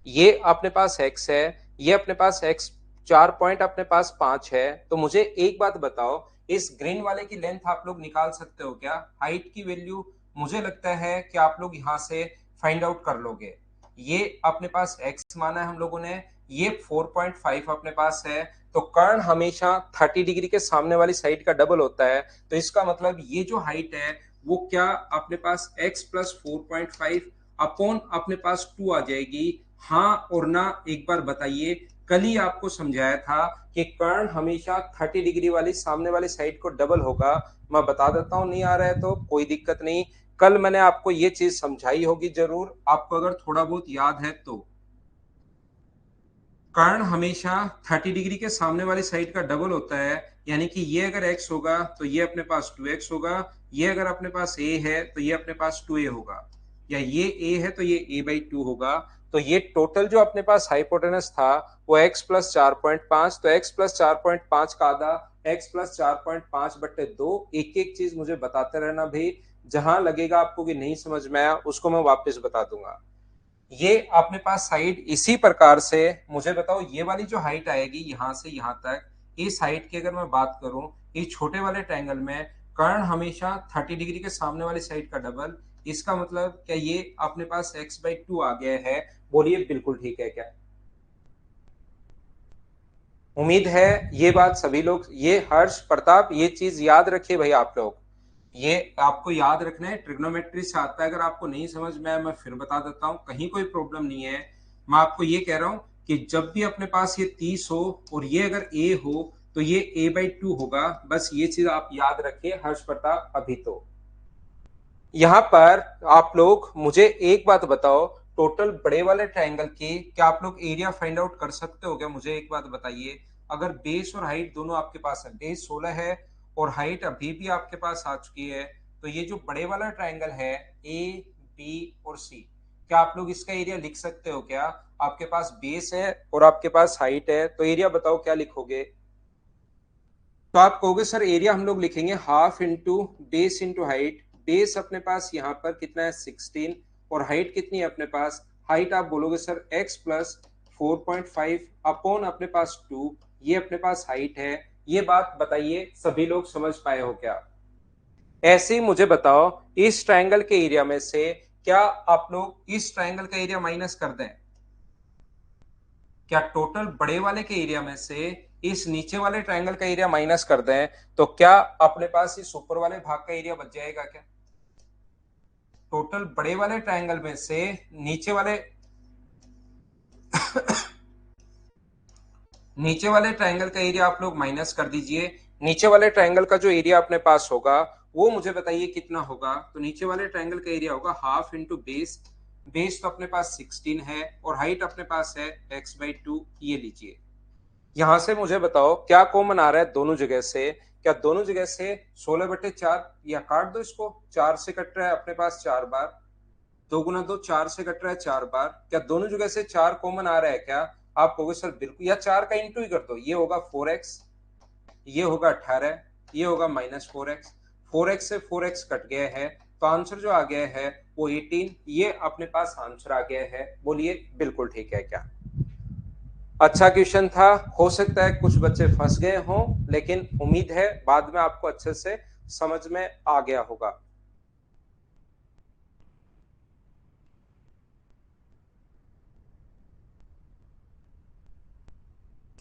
ये अपने पास x है, ये अपने पास x 4 पॉइंट अपने पास 5 है, तो मुझे एक बात बताओ इस ग्रीन वाले की लेंथ आप लोग निकाल सकते हो क्या? हाइट की वैल्यू मुझे लगता है कि आप लोग यहां से फाइंड आउट कर लोगे। ये अपने पास x माना है हम लोगों ने, ये 4.5 अपने पास है, तो कर्ण हमेशा 30 डिग्री के सामने वाली साइड का डबल होता है। तो इसका मतलब ये जो हाइट है वो क्या अपने पास x प्लस 4.5 अपॉन अपने पास 2 आ जाएगी। हाँ और ना एक बार बताइए। कल ही आपको समझाया था कि कर्ण हमेशा 30 डिग्री वाली सामने वाली साइड को डबल होगा। मैं बता देता हूं, नहीं आ रहा है तो कोई दिक्कत नहीं। कल मैंने आपको ये चीज समझाई होगी जरूर, आपको अगर थोड़ा बहुत याद है तो। कर्ण हमेशा 30 डिग्री के सामने वाली साइड का डबल होता है। यानी कि ये अगर x होगा तो ये अपने पास 2x होगा। ये अगर अपने पास a है तो ये अपने पास 2a होगा। या ये a है तो ये a/2 होगा। तो ये टोटल जो अपने पास हाइपोटेनस था वो x प्लस 4.5। तो x प्लस 4.5 का आधा x प्लस 4.5/2। एक एक चीज मुझे बताते रहना भाई। जहां लगेगा आपको कि नहीं समझ में आया उसको मैं वापस बता दूंगा। ये अपने पास साइड इसी प्रकार से, मुझे बताओ ये वाली जो हाइट आएगी यहां से यहां तक, इस हाइट की अगर मैं बात करूं, ये छोटे वाले ट्रायंगल में कर्ण हमेशा 30 डिग्री के सामने वाली साइड का डबल। इसका मतलब क्या ये अपने पास x/2 आ गया है? बोलिए बिल्कुल ठीक है क्या? उम्मीद है ये बात सभी लोग, ये हर्ष प्रताप ये चीज याद रखिए भाई आप लोग। ये आपको याद रखना है, ट्रिग्नोमेट्री से आता है। अगर आपको नहीं समझ में आया मैं फिर बता देता हूँ, कहीं कोई प्रॉब्लम नहीं है। मैं आपको ये कह रहा हूँ कि जब भी अपने पास ये 30 हो और ये अगर a हो तो ये a/2 होगा। बस ये चीज आप याद रखिए हर्ष प्रताप। अभी तो यहाँ पर आप लोग मुझे एक बात बताओ, टोटल बड़े वाले ट्रायंगल की क्या आप लोग एरिया फाइंड आउट कर सकते हो क्या? मुझे एक बात बताइए। अगर बेस और हाइट दोनों आपके पास है, बेस 16 है और हाइट अभी भी आपके पास आ चुकी है, तो ये जो बड़े वाला ट्रायंगल है ए बी और सी, क्या आप लोग इसका एरिया लिख सकते हो क्या? आपके पास बेस है और आपके पास हाइट है, तो एरिया बताओ क्या लिखोगे? तो आप कहोगे सर एरिया हम लोग लिखेंगे half into base into height. Base अपने पास यहाँ पर कितना है 16 और हाइट कितनी है अपने पास? हाइट आप बोलोगे सर x प्लस 4.5 अपॉन अपने पास 2। ये अपने पास हाइट है। ये बात बताइए सभी लोग समझ पाए हो क्या? ऐसे ही मुझे बताओ, इस ट्रायंगल के एरिया में से क्या आप लोग इस ट्रायंगल का एरिया माइनस कर दें? क्या टोटल बड़े वाले के एरिया में से इस नीचे वाले ट्रायंगल का एरिया माइनस कर दें तो क्या अपने पास इस ऊपर वाले भाग का एरिया बच जाएगा क्या? टोटल बड़े वाले ट्रायंगल में से नीचे वाले ट्रायंगल का एरिया आप लोग माइनस कर दीजिए। नीचे वाले ट्रायंगल का जो एरिया अपने पास होगा वो मुझे बताइए कितना होगा? तो नीचे वाले ट्रायंगल का एरिया होगा हाफ इंटू बेस। बेस तो अपने पास 16 है और हाइट अपने पास है x/2। ये लीजिए। यहां से मुझे बताओ क्या कॉमन आ रहा है दोनों जगह से? क्या दोनों जगह से 16/4, या काट दो इसको, 4 से कट रहा है अपने पास 4 बार। 2 गुना 2 4 से कट रहा है 4 बार। क्या दोनों जगह से 4 कॉमन आ रहा है क्या? आप कहोगे सर बिल्कुल, या 4 का इंटू ही कर दो। ये होगा 4x, ये होगा 18, ये होगा -4x। 4x से 4x कट गया है तो आंसर जो आ गया है वो 18। ये अपने पास आंसर आ गया है। बोलिए बिल्कुल ठीक है क्या? अच्छा क्वेश्चन था। हो सकता है कुछ बच्चे फंस गए हों, लेकिन उम्मीद है बाद में आपको अच्छे से समझ में आ गया होगा।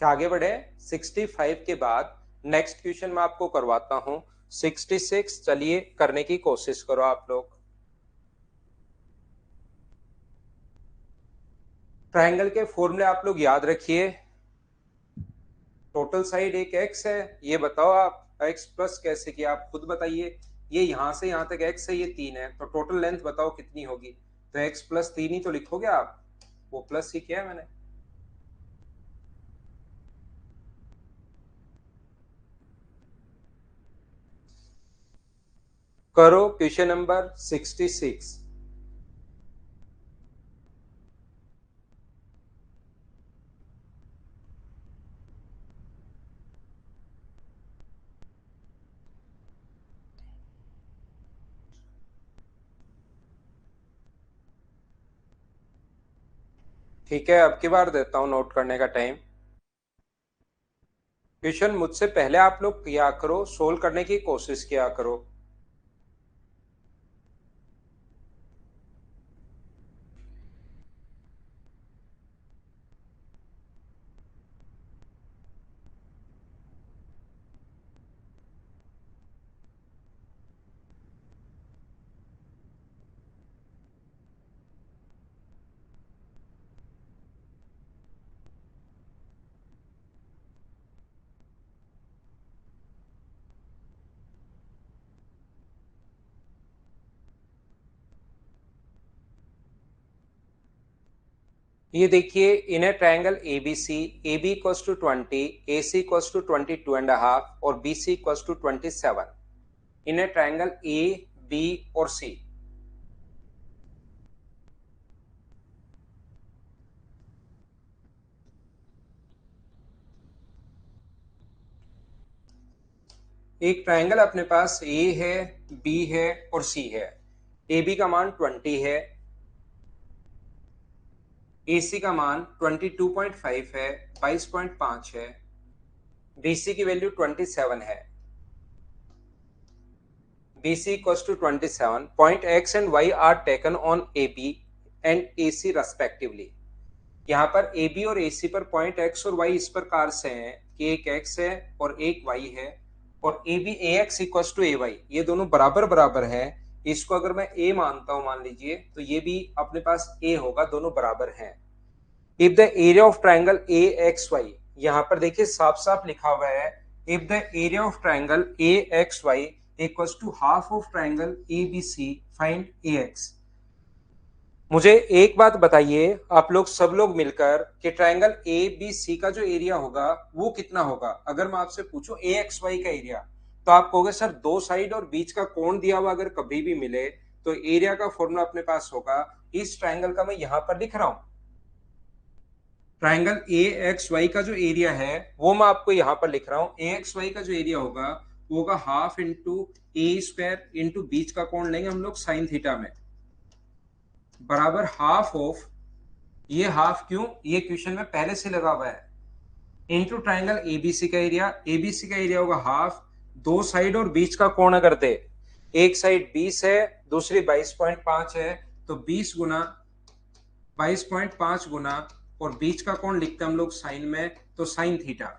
क्या आगे बढ़े? 65 के बाद नेक्स्ट क्वेश्चन मैं आपको करवाता हूं। 66 चलिए करने की कोशिश करो आप लोग। ट्रायंगल के फॉर्मूले आप लोग याद रखिए। टोटल साइड एक x है, ये बताओ आप x प्लस कैसे किया आप खुद बताइए। ये यहां से यहां तक x है, ये 3 है, तो टोटल लेंथ बताओ कितनी होगी? तो x प्लस 3 ही तो लिखोगे आप। वो प्लस ही किया है मैंने। करो क्वेश्चन नंबर 66। ठीक है, अब की बार देता हूं नोट करने का टाइम। क्वेश्चन मुझसे पहले आप लोग किया करो, सोल्व करने की कोशिश किया करो। ये देखिए, in a triangle ABC, AB equals to 20, AC equals to 22.5 और BC equals to 27 in a triangle A, B और सी। एक ट्रायंगल अपने पास ए है, बी है और सी है। ए बी का मान 20 है, ए सी का मान 22.5 है, 22.5 है, BC की वैल्यू 27 है। BC equals to 27. Point X and Y are taken on AB and AC respectively. यहाँ पर AB और AC पर पॉइंट X और Y इस प्रकार से हैं कि एक X है और एक Y है, और AB AX equals to AY, ये दोनों बराबर बराबर हैं। इसको अगर मैं A मानता हूं, मान लीजिए, तो ये भी अपने पास A होगा, दोनों बराबर हैं। If the area of triangle AXY, यहाँ पर देखिए साफ साफ लिखा हुआ है, if the area of triangle AXY equals to half of triangle ABC, find AX। मुझे एक बात बताइए आप लोग सब लोग मिलकर कि ट्राइंगल ABC का जो एरिया होगा वो कितना होगा। अगर मैं आपसे पूछूं AXY का एरिया, तो आप कहोगे सर दो साइड और बीच का कोण दिया हुआ अगर कभी भी मिले तो एरिया का फॉर्मूला अपने पास होगा। इस ट्राइंगल का मैं यहां पर लिख रहा हूं, ट्राइंगल AXY का जो एरिया है वो मैं आपको यहां पर लिख रहा हूं। AXY का जो एरिया होगा वो होगा हाफ इंटू ए स्क्वायर इंटू बीच का कोण लेंगे हम लोग साइन थीटा में, बराबर हाफ ऑफ, ये हाफ क्यों, ये क्वेश्चन में पहले से लगा हुआ है, इंटू ट्राइंगल एबीसी का एरिया। एबीसी का एरिया होगा हाफ, दो साइड और बीच का कोण अगर दे, एक साइड 20 है दूसरी 22.5 है, तो 20 गुना 22.5 गुना, और बीच का कोण लिखते हैं हम लोग साइन में, तो साइन थीटा।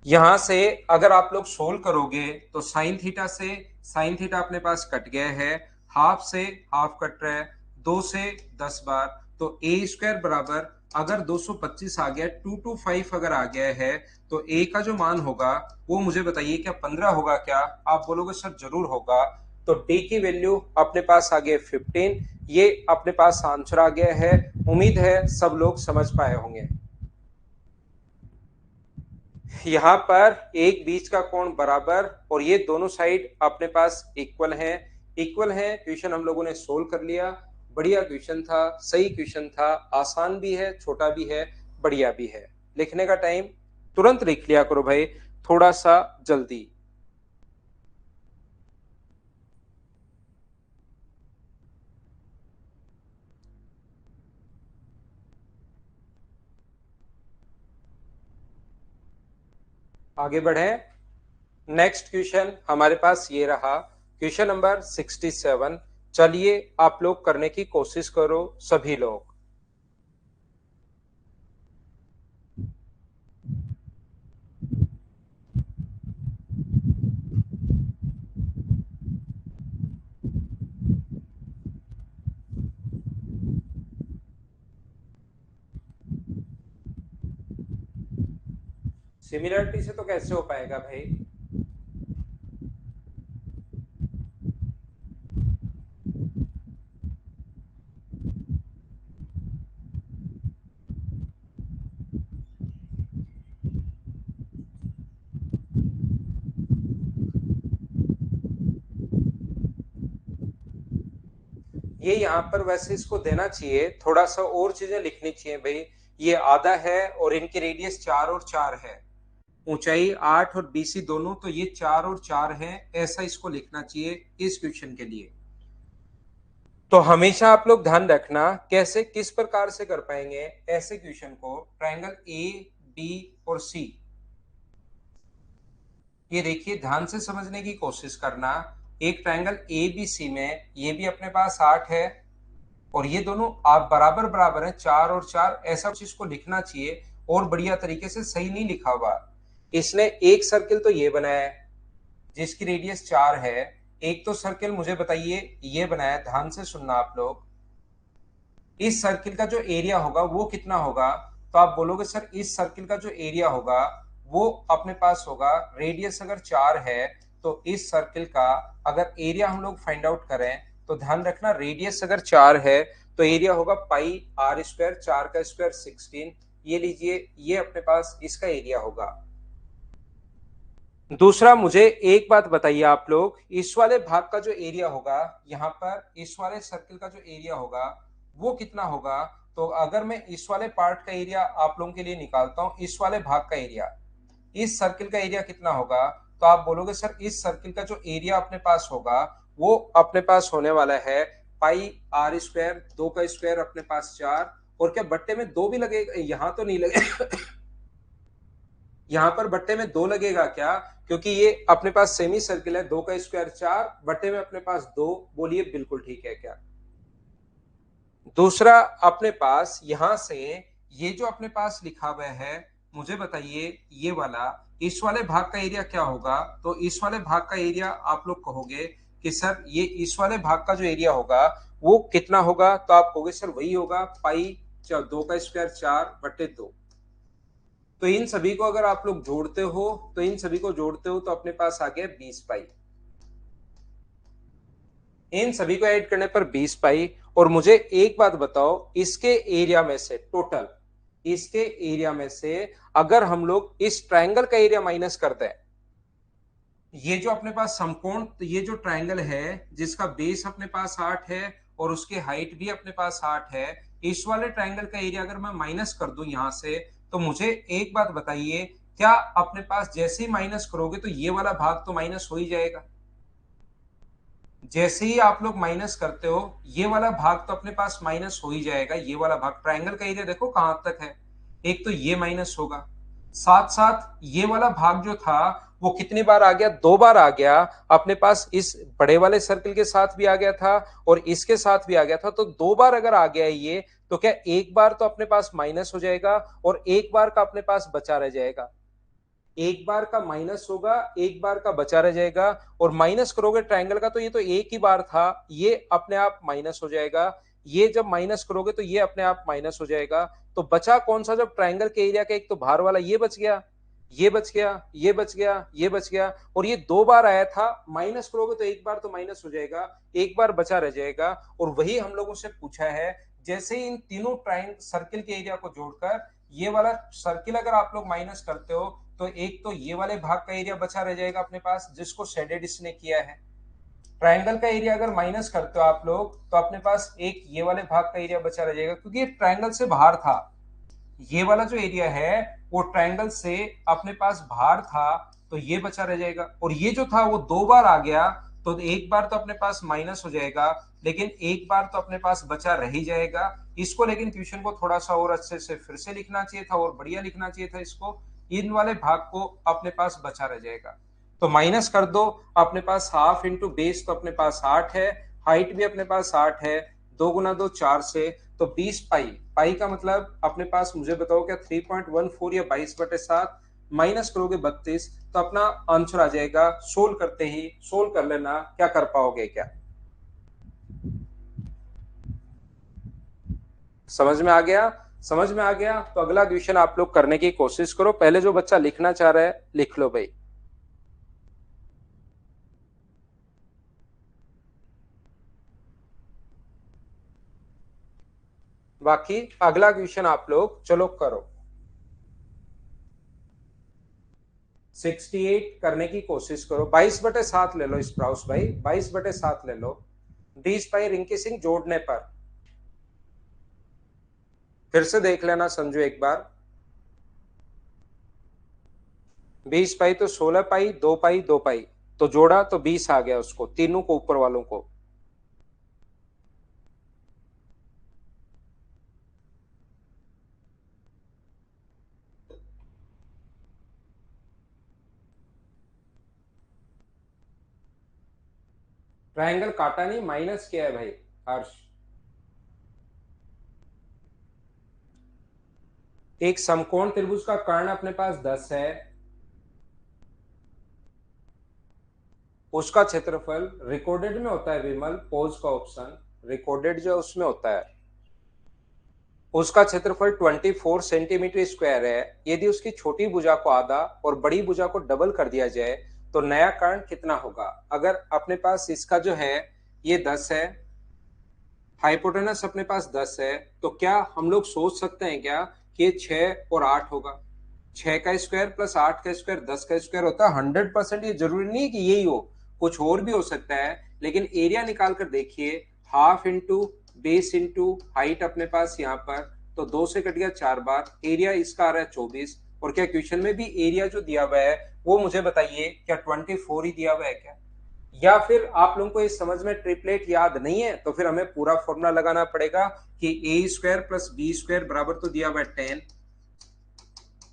यहां से अगर आप लोग सोल्व करोगे तो साइन थीटा से साइन थीटा अपने पास कट गया है, हाफ से हाफ कट रहा है, 2 से 10 बार, तो ए स्क्वायर बराबर, अगर 225 आ गया, 225 अगर आ गया है, तो ए का जो मान होगा वो मुझे बताइए क्या 15 होगा क्या। आप बोलोगे सर जरूर होगा। तो डी की वैल्यू अपने पास आ गया 15, ये अपने पास आंसर आ गया है। उम्मीद है सब लोग समझ पाए होंगे। यहाँ पर एक बीच का कोण बराबर और ये दोनों साइड अपने पास इक्वल है, इक्वल है। क्वेश्चन हम लोगों ने सोल्व कर लिया, बढ़िया क्वेश्चन था, सही क्वेश्चन था, आसान भी है, छोटा भी है, बढ़िया भी है। लिखने का टाइम तुरंत लिख लिया करो भाई, थोड़ा सा जल्दी। आगे बढ़े। नेक्स्ट क्वेश्चन हमारे पास ये रहा, क्वेश्चन नंबर 67। चलिए आप लोग करने की कोशिश करो सभी लोग। सिमिलरिटी से तो कैसे हो पाएगा भाई। ये यहाँ पर वैसे इसको देना चाहिए, थोड़ा सा और चीजें लिखनी चाहिए भाई। ये आधा है और इनकी रेडियस 4 और 4 है, ऊंचाई 8 और BC दोनों, तो ये 4 और 4 है, ऐसा इसको लिखना चाहिए इस क्वेश्चन के लिए। तो हमेशा आप लोग ध्यान रखना कैसे किस प्रकार से कर पाएंगे ऐसे क्वेश्चन को। ट्राइंगल AB और C, ये देखिए ध्यान से समझने की कोशिश करना। एक ट्राइंगल ABC में ये भी अपने पास 8 है और ये दोनों आप बराबर बराबर है, 4 और 4, ऐसा कुछ इसको लिखना चाहिए। और बढ़िया तरीके से सही नहीं लिखा हुआ, इसने एक सर्किल तो ये बनाया है जिसकी रेडियस 4 है, एक तो सर्किल मुझे बताइए ये बनाया, ध्यान से सुनना आप लोग। इस सर्किल का जो एरिया होगा वो कितना होगा, तो आप बोलोगे सर इस सर्किल का जो एरिया होगा वो अपने पास होगा, रेडियस अगर 4 है तो इस सर्किल का अगर एरिया हम लोग फाइंड आउट करें, तो ध्यान रखना रेडियस अगर 4 है तो एरिया होगा पाई आर स्क्वायर, 4 का स्क्वायर 16। ये लीजिए, ये अपने पास इसका एरिया होगा। दूसरा मुझे एक बात बताइए आप लोग, इस वाले भाग का जो एरिया होगा, यहाँ पर इस वाले सर्किल का जो एरिया होगा वो कितना होगा? तो अगर मैं इस वाले पार्ट का एरिया आप लोगों के लिए निकालता हूं, इस वाले भाग का एरिया, इस सर्किल का एरिया कितना होगा? तो आप बोलोगे सर इस सर्किल का जो एरिया अपने पास होगा वो अपने पास होने वाला है पाई आर स्क्वायर, 2 का स्क्वायर अपने पास 4, और क्या बट्टे में 2 भी लगेगा? यहां तो नहीं लगेगा यहां पर बट्टे में 2 लगेगा क्या? क्योंकि ये अपने पास सेमी सर्किल है, 2 का स्क्वायर 4, बट्टे में अपने पास 2। बोलिए बिल्कुल ठीक है क्या? दूसरा अपने पास यहां से ये जो अपने पास लिखा हुआ है, मुझे बताइए ये वाला, इस वाले भाग का एरिया क्या होगा? तो इस वाले भाग का एरिया आप लोग कहोगे कि सर ये इस वाले भाग का जो एरिया होगा वो कितना होगा? तो आप कहोगे सर वही होगा पाई 2 का स्क्वायर 4 बट्टे 2। तो इन सभी को अगर आप लोग जोड़ते हो, तो इन सभी को जोड़ते हो तो अपने पास आ गया 20 पाई। इन सभी को ऐड करने पर 20 पाई। और मुझे एक बात बताओ, इसके एरिया में से टोटल, इसके एरिया में से अगर हम लोग इस ट्रायंगल का एरिया माइनस कर दें, ये जो अपने पास समकोण, ये जो ट्रायंगल है जिसका बेस अपने पास 8 है और उसकी हाइट भी अपने पास 8 है, इस वाले ट्रायंगल का एरिया अगर मैं माइनस कर दूं यहां से, तो मुझे एक बात बताइए, क्या अपने पास जैसे ही माइनस करोगे तो ये वाला भाग तो माइनस हो ही जाएगा? जैसे ही आप लोग माइनस करते हो ये वाला भाग तो अपने पास माइनस हो ही जाएगा। ये वाला भाग, ट्रायंगल का एरिया देखो कहां तक है, एक तो ये माइनस होगा, साथ साथ ये वाला भाग जो था वो कितनी बार आ गया? 2 बार आ गया। अपने पास इस बड़े वाले सर्कल के साथ भी आ गया था और इसके साथ भी आ गया था, तो 2 बार अगर आ गया है ये, तो क्या एक बार तो अपने पास माइनस हो जाएगा और एक बार का अपने पास बचा रह जाएगा? एक बार का माइनस होगा, एक बार का बचा रह जाएगा। और माइनस करोगे ट्रायंगल का तो ये तो एक ही बार था, ये अपने आप माइनस हो जाएगा। ये जब माइनस करोगे तो ये अपने आप माइनस हो जाएगा। तो बचा कौन सा? जब ट्रायंगल के एरिया का एक तो बाहर वाला ये बच गया, ये बच गया, ये बच गया, ये बच गया, और ये 2 बार आया था। माइनस करोगे तो एक बार तो माइनस हो जाएगा, एक बार बचा रह जाएगा। और वही हम लोगों से पूछा है, जैसे इन तीनों ट्रायंगल सर्किल के एरिया को जोड़कर ये वाला सर्किल अगर आप लोग माइनस करते हो, तो एक तो ये वाले भाग का एरिया बचा रह जाएगा अपने पास जिसको शेडेड इसने किया है। ट्रायंगल का एरिया अगर माइनस करते हो आप लोग, तो अपने पास एक ये वाले भाग का एरिया बचा रह जाएगा, क्योंकि ये ट्रायंगल से बाहर था। ये वाला जो एरिया है वो ट्रायंगल से अपने पास बाहर था, तो ये बचा रह जाएगा। और ये जो था वो 2 बार आ गया, तो एक बार तो अपने पास माइनस हो जाएगा, लेकिन एक बार तो अपने पास बचा रह ही जाएगा। इसको लेकिन क्वेश्चन को थोड़ा सा और अच्छे से फिर से लिखना चाहिए था और बढ़िया लिखना चाहिए था इसको। इन वाले भाग को अपने पास बचा रह जाएगा, तो माइनस कर दो। अपने पास हाफ इंटू बेस तो अपने पास 8 है, हाइट भी अपने पास 8 है, 2 गुना 2 4 से, तो 20 पाई। पाई का मतलब अपने पास, मुझे बताओ क्या 3.14 या 22/7, माइनस करोगे 32, तो अपना आंसर आ जाएगा। सोल्व करते ही, सोल्व कर लेना, क्या कर पाओगे क्या? समझ में आ गया? समझ में आ गया तो अगला क्वेश्चन आप लोग करने की कोशिश करो। पहले जो बच्चा लिखना चाह रहा है लिख लो भाई। बाकी अगला क्वेश्चन आप लोग चलो करो। 68 करने की कोशिश करो। 22/7 ले लो स्प्राउस भाई, 22/7 ले लो। 20 पाई रिंकी सिंह जोड़ने पर फिर से देख लेना संजू एक बार। 20 पाई तो 16 पाई, 2 पाई, 2 पाई, तो जोड़ा तो 20 आ गया उसको, तीनों को, ऊपर वालों को। ट्रायंगल काटा नहीं, माइनस किया है भाई हर्ष। एक समकोण त्रिभुज का कर्ण अपने पास 10 है, उसका क्षेत्रफल रिकॉर्डेड में होता है विमल, पोज का ऑप्शन, रिकॉर्डेड जो उसमें होता है, उसका क्षेत्रफल 24 सेंटीमीटर स्क्वायर है। यदि उसकी छोटी भुजा को आधा और बड़ी भुजा को डबल कर दिया जाए तो नया कर्ण कितना होगा? अगर अपने पास इसका जो है ये 10 है, हाइपोटेनस अपने पास 10 है, तो क्या हम लोग सोच सकते हैं क्या कि 6 और 8 होगा? 6 का स्क्वायर प्लस 8 का स्क्वायर 10 का स्क्वायर होता है। 100% ये जरूरी नहीं है कि यही हो, कुछ और भी हो सकता है, लेकिन एरिया निकाल कर देखिए, half into base into height अपने पास यहाँ पर, तो 2 से कट गया 4 बार, एरिया इसका आ रहा है 24। और क्या क्वेश्चन में भी एरिया जो दिया हुआ है वो मुझे बताइए क्या 24 ही दिया हुआ है क्या? या फिर आप लोगों को इस समझ में ट्रिपलेट याद नहीं है, तो फिर हमें पूरा फॉर्मूला लगाना पड़ेगा कि ए स्क्वायर प्लस बी स्क्वायर बराबर तो दिया हुआ है 10,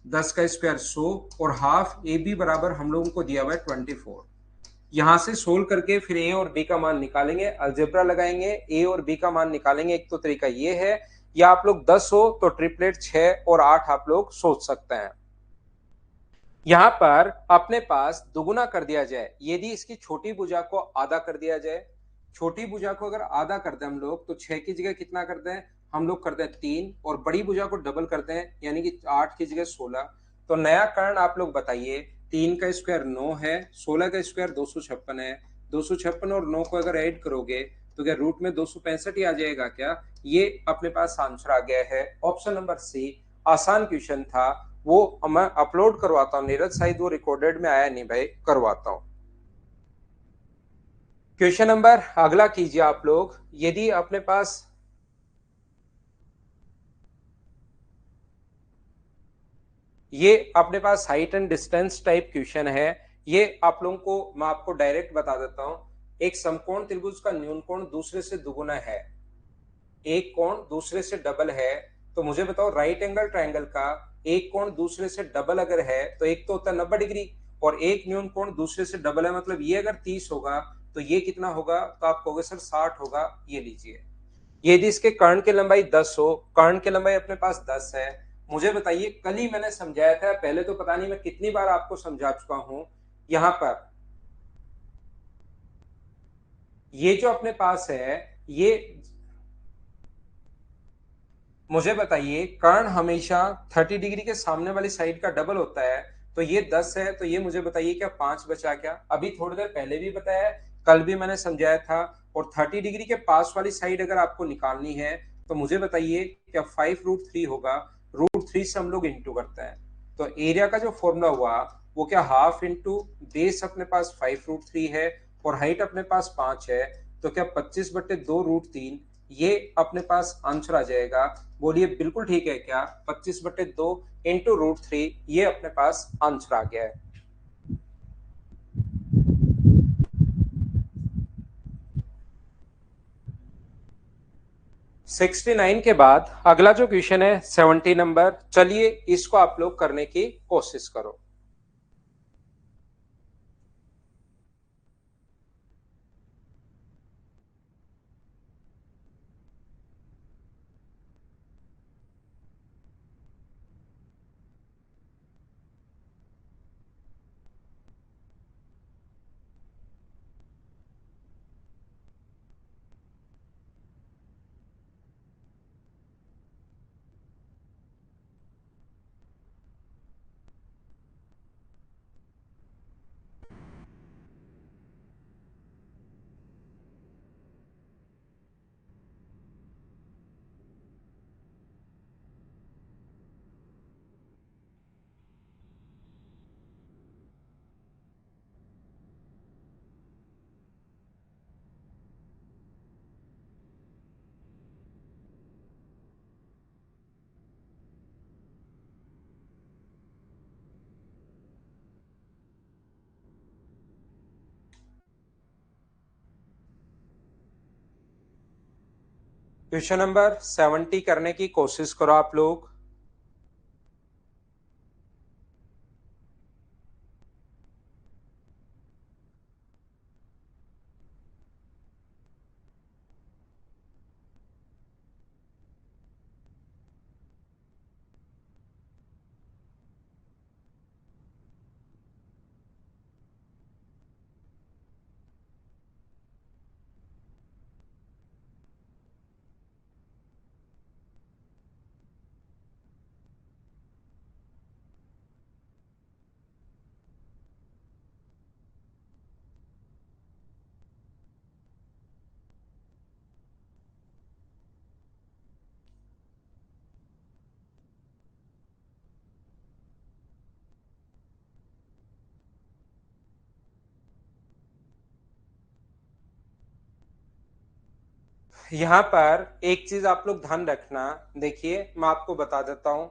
10 का स्क्वायर 100, और हाफ ए बी बराबर हम लोगों को दिया हुआ है 24। यहां से सोल्व करके फिर ए और बी का मान निकालेंगे, अलजेब्रा लगाएंगे, ए और बी का मान निकालेंगे। एक तो तरीका ये है, या आप लोग 10 हो तो ट्रिपलेट 6 और 8 आप लोग सोच सकते हैं। यहां पर अपने पास दुगुना कर दिया जाए, यदि इसकी छोटी भुजा को आधा कर दिया जाए, छोटी भुजा को अगर आधा कर दे हम लोग, तो 6 की जगह कितना करते हैं हम लोग? करते हैं 3, और बड़ी भुजा को डबल करते हैं, यानी कि 8 की जगह 16। तो नया कारण आप लोग बताइए, 3 का स्क्वायर 9 है, 16 का स्क्वायर 256 है, 256 और 9 को अगर ऐड करोगे तो क्या रूट में 265 ही आ जाएगा क्या? ये अपने पास आंसर आ गया है ऑप्शन नंबर सी। आसान क्वेश्चन था, वो मैं अपलोड करवाता हूँ नीरज, शायद वो रिकॉर्डेड में आया नहीं भाई, करवाता हूँ। क्वेश्चन नंबर अगला कीजिए आप लोग, यदि अपने पास ये अपने पास height and distance type question है, ये आप लोगों को मैं आपको डायरेक्ट बता देता हूं। एक समकोण त्रिभुज का न्यून कोण दूसरे से दुगुना है, एक कोण दूसरे से डबल है, तो मुझे बताओ राइट एंगल ट्रायंगल का एक कोण दूसरे से डबल अगर है तो एक तो होता है 90 डिग्री, और एक न्यून कोण दूसरे से डबल है, मतलब ये अगर 30 होगा तो ये कितना होगा? तो आप कहोगे सर 60 होगा। ये लीजिए, यदि इसके कर्ण की लंबाई 10 हो, कर्ण की लंबाई अपने पास 10 है, मुझे बताइए, कल ही मैंने समझाया था, पहले तो पता नहीं मैं कितनी बार आपको समझा चुका हूं। यहां पर ये जो अपने पास है, ये मुझे बताइए, कर्ण हमेशा 30 डिग्री के सामने वाली साइड का डबल होता है, तो ये 10 है, तो ये मुझे बताइए क्या 5 बचा क्या? अभी थोड़ी देर पहले भी बताया, कल भी मैंने समझाया था। और 30 डिग्री के पास वाली साइड अगर आपको निकालनी है, तो मुझे बताइए क्या 5√3 होगा? √3 से हम लोग इंटू करते हैं, तो एरिया का जो फॉर्मूला हुआ वो क्या, हाफ इंटू बेस अपने पास 5√3 है, और हाइट अपने पास 5 है, तो क्या 25/2√3, ये अपने पास आंसर आ जाएगा। बोलिए बिल्कुल ठीक है क्या? 25/2 इंटू √3, ये अपने पास आंसर आ गया है। 69 के बाद अगला जो क्वेश्चन है 70 नंबर, चलिए इसको आप लोग करने की कोशिश करो। क्वेश्चन नंबर 70 करने की कोशिश करो आप लोग। यहाँ पर एक चीज आप लोग ध्यान रखना। देखिए मैं आपको बता देता हूं,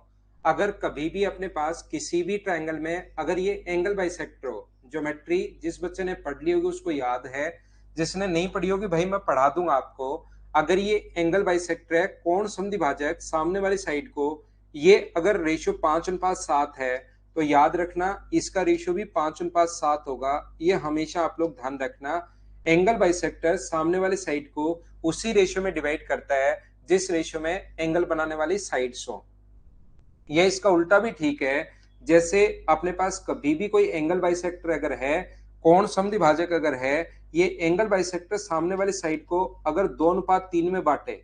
अगर कभी भी अपने पास किसी भी ट्रायंगल में अगर ये एंगल बाइसेक्टर हो, ज्योमेट्री जिस बच्चे ने पढ़ ली होगी उसको याद है, जिसने नहीं पढ़ी होगी भाई मैं पढ़ा दूंगा आपको। अगर ये एंगल बाइसेक्टर है, कोण समद्विभाजक सामने वाली साइड को, ये अगर रेशियो 5:7 है, तो याद रखना इसका रेशियो भी 5:7 होगा। ये हमेशा आप लोग ध्यान रखना। एंगल बाइसेक्टर सामने वाली साइड को उसी रेशियो में डिवाइड करता है जिस रेशियो में एंगल बनाने वाली साइड्स हो। यह इसका उल्टा भी ठीक है। जैसे अपने पास कभी भी कोई एंगल बाइसेक्टर अगर है, कोण समद्विभाजक अगर है, ये एंगल बाइसेक्टर सामने वाली साइड को अगर 2:3 में बांटे,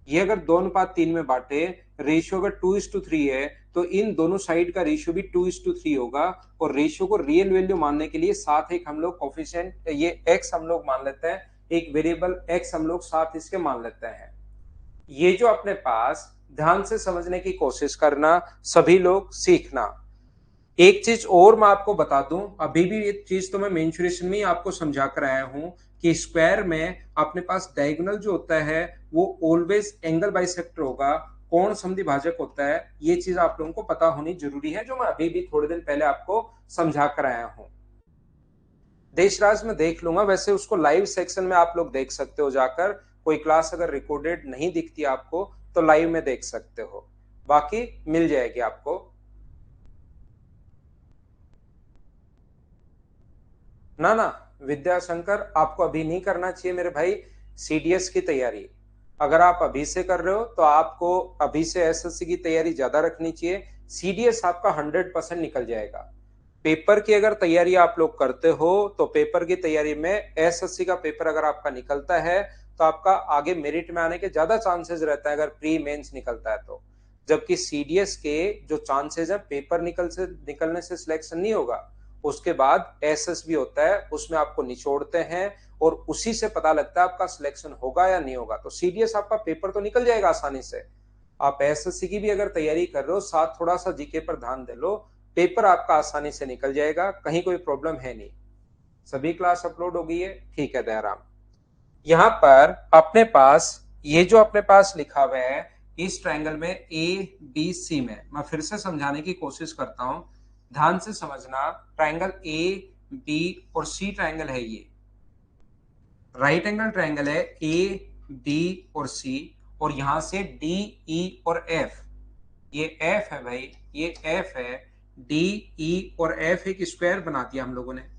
ये अगर 2:3 में बांटे, रेशियो अगर 2:3 है, तो इन दोनों साइड का रेशियो भी 2:3 होगा। और रेशियो को रियल वैल्यू मानने के लिए साथ एक हम लोग कोफिशिएंट ये x हम लोग मान लेते हैं, एक वेरिएबल x हम लोग साथ इसके मान लेते हैं। ये जो अपने पास ध्यान से समझने की कोशिश करना, सभी लोग सीखना। एक चीज और मैं आपको बता दूं, अभी भी ये चीज तो मैं मेंशुरेशन में ही आपको समझा कर आया हूं कि स्क्वायर में अपने पास डायगोनल जो होता है वो ऑलवेज एंगल बाइसेक्टर होगा, कोण समद्विभाजक होता है। ये चीज आप लोगों को पता होनी जरूरी है, जो मैं अभी भी थोड़े दिन पहले आपको समझा कर आया हूं। देशराज में देख लूंगा, वैसे उसको लाइव सेक्शन में आप लोग देख सकते हो जाकर। कोई क्लास अगर रिकॉर्डेड नहीं दिखती आपको तो लाइव में देख सकते हो, बाकी मिल जाएगी आपको। ना ना विद्याशंकर, आपको अभी नहीं करना चाहिए मेरे भाई सीडीएस की तैयारी। अगर आप अभी से कर रहे हो तो आपको अभी से एसएससी की तैयारी ज्यादा रखनी चाहिए। सीडीएस आपका 100% निकल जाएगा। पेपर की अगर तैयारी आप लोग करते हो तो पेपर की तैयारी में एसएससी का पेपर अगर आपका निकलता है तो आपका आगे मेरिट में आने के ज्यादा चांसेस रहता है, अगर प्री मेंस निकलता है तो। जबकि सीडीएस के जो चांसेस है पेपर निकलने से सिलेक्शन नहीं होगा, उसके बाद एसएस भी होता है, उसमें आपको निचोड़ते हैं और उसी से पता लगता है आपका सिलेक्शन होगा या नहीं होगा। तो सीडीएस आपका पेपर तो निकल जाएगा आसानी से। आप एसएससी की भी अगर तैयारी कर रहे हो, साथ थोड़ा सा जीके पर ध्यान दे लो, पेपर आपका आसानी से निकल जाएगा, कहीं कोई प्रॉब्लम है नहीं। सभी क्लास अपलोड हो गई है, ठीक है दयाराम। यहां पर अपने पास ये जो अपने पास लिखा हुआ है इस ट्रायंगल में ए बी सी में, मैं फिर से समझाने की कोशिश करता हूं, ध्यान से समझना। ट्रायंगल ए बी और सी ट्रायंगल है, ये राइट एंगल ट्रायंगल है ए बी और सी, और यहां से डी ई और एफ, ये एफ है भाई, ये एफ है। डी ई और एफ एक स्क्वायर बना दिया हम लोगों ने।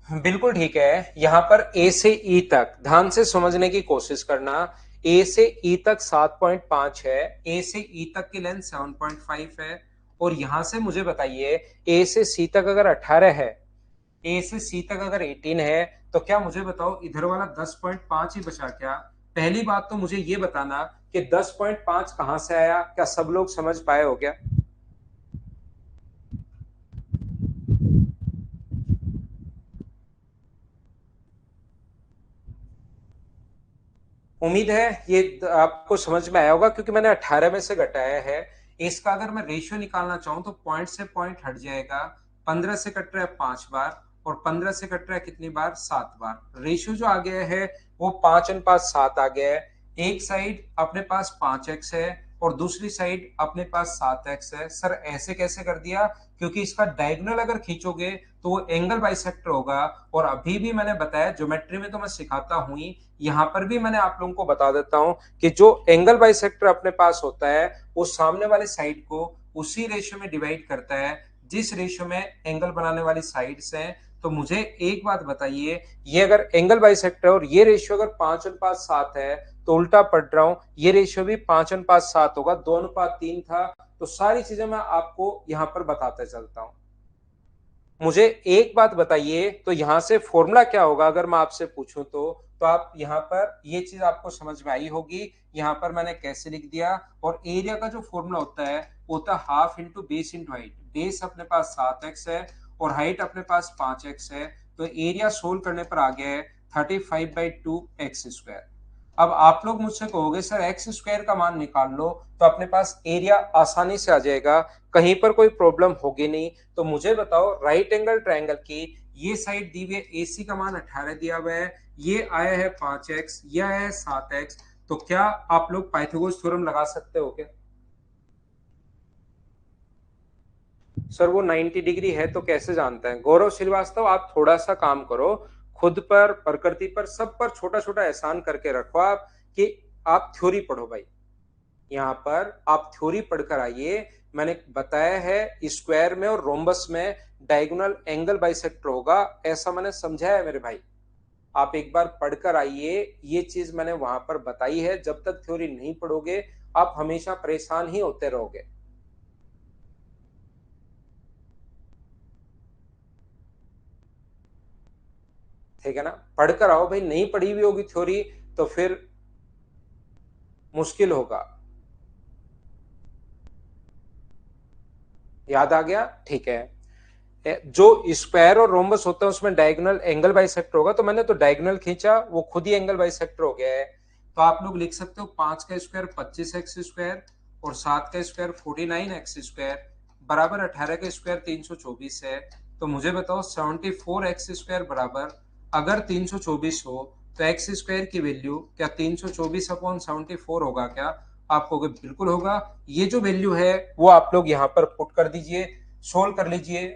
बिल्कुल ठीक है। यहां पर ए से ई तक ध्यान से समझने की कोशिश करना। ए से ई तक 7.5 है, ए से ई तक की लेंथ 7.5 है। और यहां से मुझे बताइए ए से सी तक अगर 18 है, ए से सी तक अगर 18 है, तो क्या मुझे बताओ इधर वाला 10.5 ही बचा क्या? पहली बात तो मुझे ये बताना कि 10.5 कहां से आया, क्या सब लोग समझ पाए हो क्या? उम्मीद है ये आपको समझ में आया होगा, क्योंकि मैंने 18 में से घटाया है। इसका अगर मैं रेशियो निकालना चाहूं तो पॉइंट से पॉइंट हट जाएगा। 15 से कट रहा है 5 बार, और 15 से कट रहा है कितनी बार? 7 बार। रेशियो जो आ गया है वो 5:7 आ गया है। एक साइड अपने पास 5x है और दूसरी साइड अपने पास 7x है। सर ऐसे कैसे कर दिया? क्योंकि इसका डायगोनल अगर खींचोगे तो वो एंगल बाइसेक्टर होगा। और अभी भी मैंने बताया, ज्योमेट्री में तो मैं सिखाता हूं ही, यहाँ पर भी मैंने आप लोगों को बता देता हूं कि जो एंगल बाइसेक्टर अपने पास होता है वो सामने वाले साइड को उसी रेशियो में डिवाइड करता है जिस रेशियो में एंगल बनाने वाली साइड्स हैं। तो मुझे एक बात बताइए, ये अगर एंगल बाइसेक्टर और ये रेशियो अगर 5:7 है, तो उल्टा पढ़ रहा हूं, ये रेशियो भी 5:7 होगा, 2:3 था। तो सारी चीजें मैं आपको यहां पर बताते चलता हूं। मुझे एक बात बताइए, तो यहां से फॉर्मूला क्या होगा अगर मैं आपसे पूछूं तो आप यहां पर ये चीज आपको समझ में आई होगी। यहां पर मैंने कैसे लिख दिया, और एरिया का जो फॉर्मूला होता है वो होता है half into base into height. Base अपने पास 7x है और हाइट अपने पास 5x है, तो एरिया सोल्व करने पर आ गया है 35/2x²। अब आप लोग मुझसे कहोगे सर एक्स स्क्वायर का मान निकाल लो, तो अपने पास एरिया आसानी से आ जाएगा, कहीं पर कोई प्रॉब्लम होगी नहीं। तो मुझे बताओ राइट एंगल ट्रायंगल की ये साइड दी हुई है, AC का मान 18 दिया हुआ है, ये आया है 5x, ये आया है 7x। तो क्या आप लोग पाइथागोरस थ्योरम लगा सकते हो क्या? सर वो 90 डिग्री है तो कैसे जानते हैं? गौरव श्रीवास्तव, आप थोड़ा सा काम करो, खुद पर, प्रकृति पर, सब पर छोटा छोटा एहसान करके रखो आप, कि आप थ्योरी पढ़ो भाई। यहाँ पर आप थ्योरी पढ़कर आइए। मैंने बताया है स्क्वायर में और रोम्बस में डायगोनल एंगल बाइसेक्टर होगा, ऐसा मैंने समझाया है मेरे भाई। आप एक बार पढ़कर आइए, ये चीज मैंने वहां पर बताई है। जब तक थ्योरी नहीं पढ़ोगे आप हमेशा परेशान ही होते रहोगे। ठीक है ना? पढ़कर आओ भाई, नहीं पढ़ी हुई होगी थ्योरी तो फिर मुश्किल होगा। याद आ गया? ठीक है। जो स्क्वायर और रोम्बस होता है उसमें डायगोनल एंगल बाइसेक्टर होगा, तो मैंने तो डायगोनल खींचा, वो खुद ही एंगल बाइसेक्टर हो गया है। तो आप लोग लिख सकते हो 5 का स्क्वायर 25x स्क्वायर और 7 का स्क्वायर 49x स्क्वायर बराबर 18 का स्क्वायर 324 है। तो मुझे बताओ 74x स्क्वायर बराबर, अगर 324 हो तो एक्स स्क्वायर की वैल्यू क्या 324 अपॉन 74 होगा क्या? आप कहोगे बिल्कुल होगा। ये जो वैल्यू है वो आप लोग यहाँ पर पुट कर दीजिए, सोल्व कर लीजिए।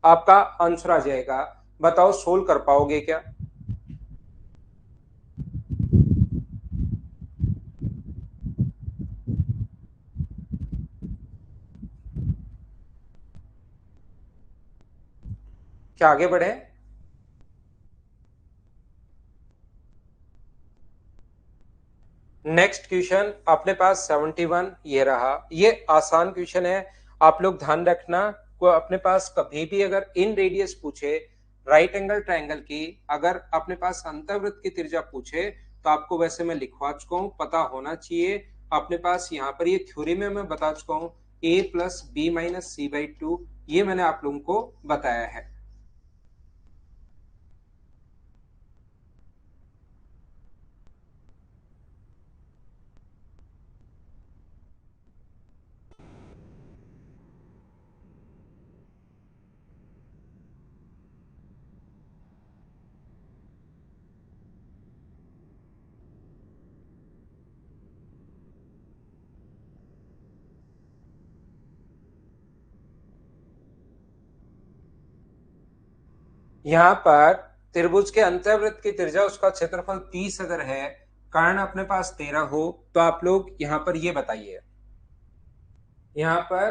आपका आंसर आ जाएगा। बताओ सोल्व कर पाओगे क्या? क्या आगे बढ़े? नेक्स्ट क्वेश्चन अपने पास 71 ये रहा। ये आसान क्वेश्चन है, आप लोग ध्यान रखना। को अपने पास कभी भी अगर इन रेडियस पूछे, राइट एंगल ट्रायंगल की, अगर अपने पास अंतर्वृत्त की त्रिज्या पूछे, तो आपको वैसे मैं लिखवा चुका हूं, पता होना चाहिए अपने पास। यहाँ पर ये थ्योरी में मैं बता चुका हूं, a plus B minus C by two, ये मैंने आप लोगों को बताया है। यहाँ पर त्रिभुज के अंतर्वृत्त की त्रिज्या, उसका क्षेत्रफल 30 अगर है, कर्ण अपने पास 13 हो, तो आप लोग यहाँ पर ये बताइए। यहाँ पर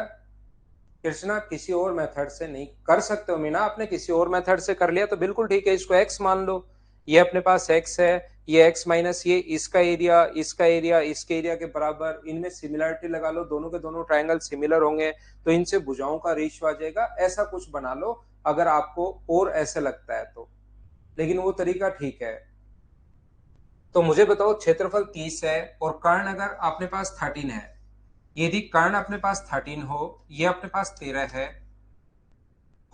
कृष्णा किसी और मेथड से नहीं कर सकते हो मीना, आपने किसी और मेथड से कर लिया तो बिल्कुल ठीक है, इसको x मान लो। ये अपने पास x है, ये x माइनस ये इसका एरिया, इसका एरिया इसके एरिया के बराबर, इनमें सिमिलरिटी लगा लो, दोनों के दोनों ट्रायंगल सिमिलर होंगे तो इनसे भुजाओं का रेशियो आ जाएगा। ऐसा कुछ बना लो अगर आपको और ऐसे लगता है तो, लेकिन वो तरीका ठीक है। तो मुझे बताओ क्षेत्रफल 30 है और कर्ण अगर अपने पास 13 है, यदि कर्ण अपने पास 13 हो, ये अपने पास 13 है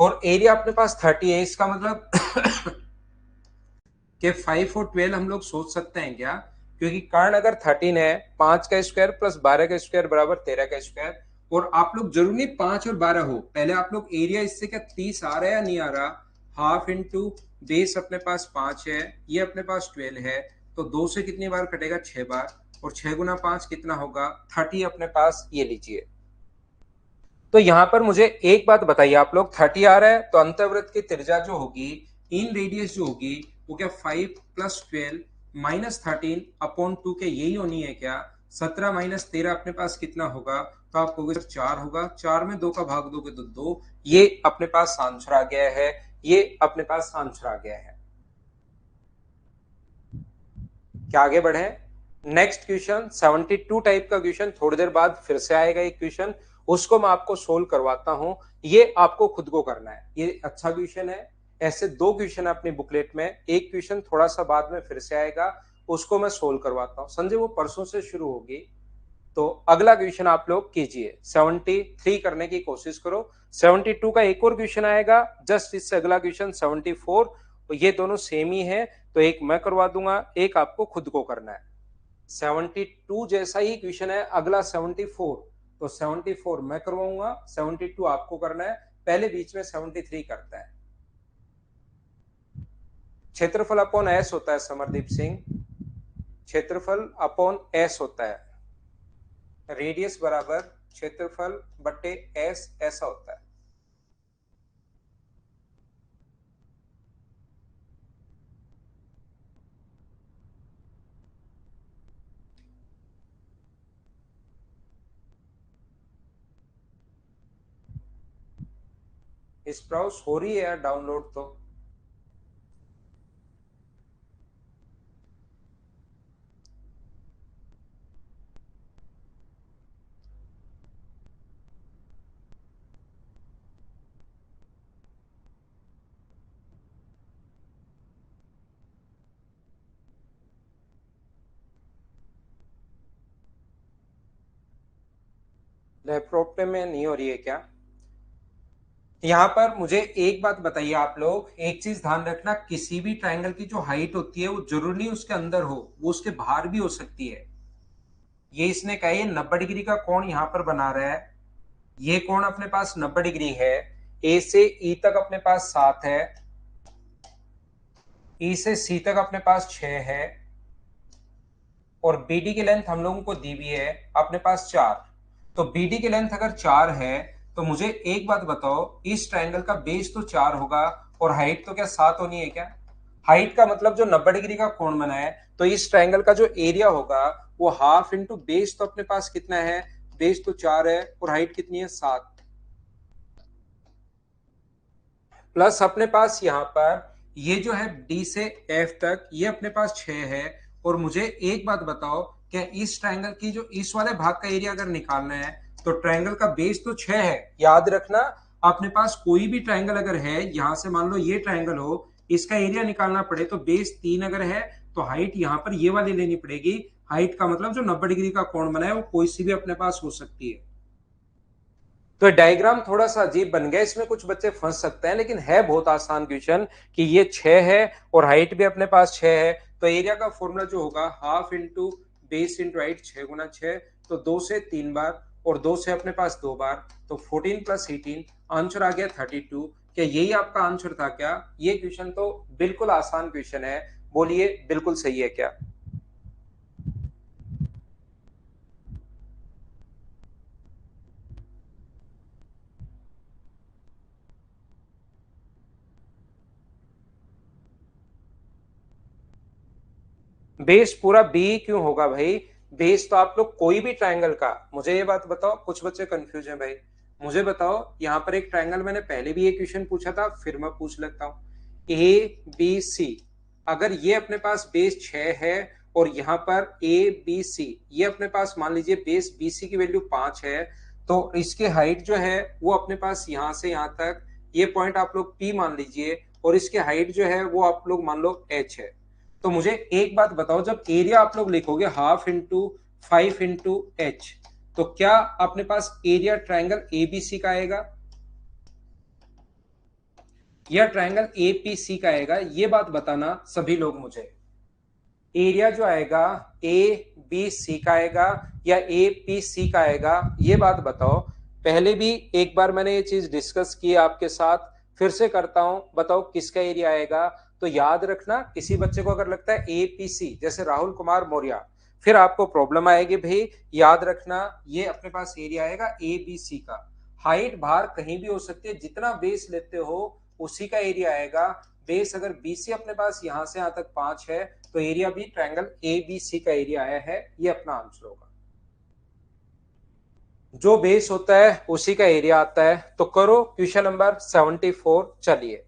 और एरिया अपने पास 30 है, इसका मतलब कि 5 और 12 हम लोग सोच सकते हैं क्या? क्योंकि कर्ण अगर 13 है, 5 का स्क्वायर प्लस 12 का स्क्वायर बराबर 13 का स्क्वायर। और आप लोग जरूरी नहीं 5 और 12 हो, पहले आप लोग एरिया इससे क्या 30 आ रहा है या नहीं आ रहा, हाफ इंटू बेस अपने पास 5 है, ये अपने पास 12 है, तो 2 से कितनी बार कटेगा 6 बार, और 6 गुना 5 कितना होगा 30 अपने पास, ये लीजिए। तो यहां पर मुझे एक बात बताइए, आप लोग 30 आ रहा है तो अंतर्वृत्त की त्रिज्या जो होगी, इन रेडियस जो होगी, वो क्या 5 प्लस 12 माइनस 13 अपॉन 2 के यही होनी है क्या? 17 माइनस 13 अपने पास कितना होगा? तो आपको 4 होगा, 4 में 2 का भाग दोगे तो 2। ये अपने पास आंसर आ गया है, ये अपने पास आंसर आ गया है। क्या आगे बढ़े? नेक्स्ट क्वेश्चन 72 टाइप का क्वेश्चन थोड़ी देर बाद फिर से आएगा एक क्वेश्चन, उसको मैं आपको सोल्व करवाता हूं। ये आपको खुद को करना है, ये अच्छा क्वेश्चन है। ऐसे दो क्वेश्चन है अपनी बुकलेट में, एक क्वेश्चन थोड़ा सा बाद में फिर से आएगा, उसको मैं सोल्व करवाता हूं। संजय वो परसों से शुरू होगी, तो अगला क्वेश्चन आप लोग कीजिए, 73 करने की कोशिश करो। 72 का एक और क्वेश्चन आएगा जस्ट इससे अगला क्वेश्चन 74, तो ये दोनों सेम ही है, तो एक मैं करवा दूंगा, एक आपको खुद को करना है। 72 जैसा ही क्वेश्चन है अगला 74, तो 74 मैं करवाऊंगा, 72 आपको करना है। पहले बीच में 73 करता है। क्षेत्रफल अपॉन एस होता है समरदीप सिंह, क्षेत्रफल अपॉन एस होता है, रेडियस बराबर क्षेत्रफल बट्टे एस, ऐसा होता है। इस ब्राउज हो रही है यार डाउनलोड तो। लैपटॉप में नहीं हो रही है क्या? यहाँ पर मुझे एक बात बताइए आप लोग, एक चीज ध्यान रखना, किसी भी ट्रायंगल की जो हाइट होती है वो जरूरी नहीं उसके अंदर हो, वो उसके बाहर भी हो सकती है। ये इसने कहा ये 90 डिग्री का कोण यहाँ पर बना रहा है, ये कोण अपने पास 90 डिग्री है। ए से ई तक अपने पास 7 है, ई से सी तक अपने पास 6 है, और बीडी की लेंथ हम लोगों को दी हुई है अपने पास 4। तो बीडी की लेंथ अगर 4 है तो मुझे एक बात बताओ, इस ट्रायंगल का बेस तो 4 होगा और हाइट तो क्या 7 होनी है क्या? हाइट का मतलब जो 90 डिग्री का कोण बना है, तो इस ट्रायंगल का जो एरिया होगा वो हाफ इंटू बेस, तो अपने पास कितना है, बेस तो 4 है और हाइट कितनी है 7, प्लस अपने पास यहाँ पर ये जो है डी से एफ तक ये अपने पास 6 है। और मुझे एक बात बताओ, क्या इस ट्रायंगल की जो इस वाले भाग का एरिया अगर निकालना है तो ट्रायंगल का बेस तो 6 है, याद रखना। अपने पास कोई भी ट्रायंगल अगर है, यहां से मान लो ये ट्रायंगल हो, इसका एरिया निकालना पड़े तो बेस 3 अगर है तो हाइट यहाँ पर ये वाली लेनी पड़ेगी। हाइट का मतलब जो 90 डिग्री का कोण बना है वो कोई सी भी अपने पास हो सकती है। तो डायग्राम थोड़ा सा अजीब बन गया, इसमें कुछ बच्चे फंस सकते हैं, लेकिन है बहुत आसान क्वेश्चन कि ये 6 है और हाइट भी अपने पास 6 है। तो एरिया का फॉर्मूला जो होगा half into base into height, 6 गुना 6, तो 2 से 3 बार और 2 से अपने पास 2 बार, तो 14 प्लस 18, आंसर आ गया 32। क्या यही आपका आंसर था क्या? ये क्वेश्चन तो बिल्कुल आसान क्वेश्चन है, बोलिए बिल्कुल सही है क्या? बेस पूरा बी क्यों होगा भाई? बेस तो आप लोग कोई भी ट्रायंगल का, मुझे ये बात बताओ, कुछ बच्चे कंफ्यूज हैं भाई, मुझे बताओ, यहाँ पर एक ट्रायंगल मैंने पहले भी ये क्वेश्चन पूछा था, फिर मैं पूछ लेता हूँ। ए बी सी, अगर ये अपने पास बेस 6 है और यहाँ पर ए बी सी ये अपने पास मान लीजिए बेस बी सी की वैल्यू 5 है, तो इसके हाइट जो है वो अपने पास यहाँ से यहाँ तक, ये पॉइंट आप लोग पी मान लीजिए, और इसके हाइट जो है वो आप लोग मान लो एच है। तो मुझे एक बात बताओ, जब एरिया आप लोग लिखोगे हाफ इंटू 5 इंटू एच, तो क्या अपने पास एरिया ट्रायंगल एबीसी का आएगा या ट्रायंगल एपीसी का आएगा? ये बात बताना सभी लोग मुझे। एरिया जो आएगा ए बी सी का आएगा या ए पी सी का आएगा, ये बात बताओ। पहले भी एक बार मैंने ये चीज डिस्कस की आपके साथ, फिर से करता हूं, बताओ किसका एरिया आएगा? तो याद रखना, किसी बच्चे को अगर लगता है ए पी सी, जैसे राहुल कुमार मौर्य, फिर आपको प्रॉब्लम आएगी भाई। याद रखना ये अपने पास एरिया आएगा ए बी सी का। हाइट बाहर कहीं भी हो सकती है, जितना बेस लेते हो उसी का एरिया आएगा। बेस अगर बीसी अपने पास यहां से यहां तक 5 है, तो एरिया भी ट्रायंगल ए बी सी का एरिया आया है, ये अपना आंसर होगा। जो बेस होता है उसी का एरिया आता है। तो करो क्वेश्चन नंबर 74, चलिए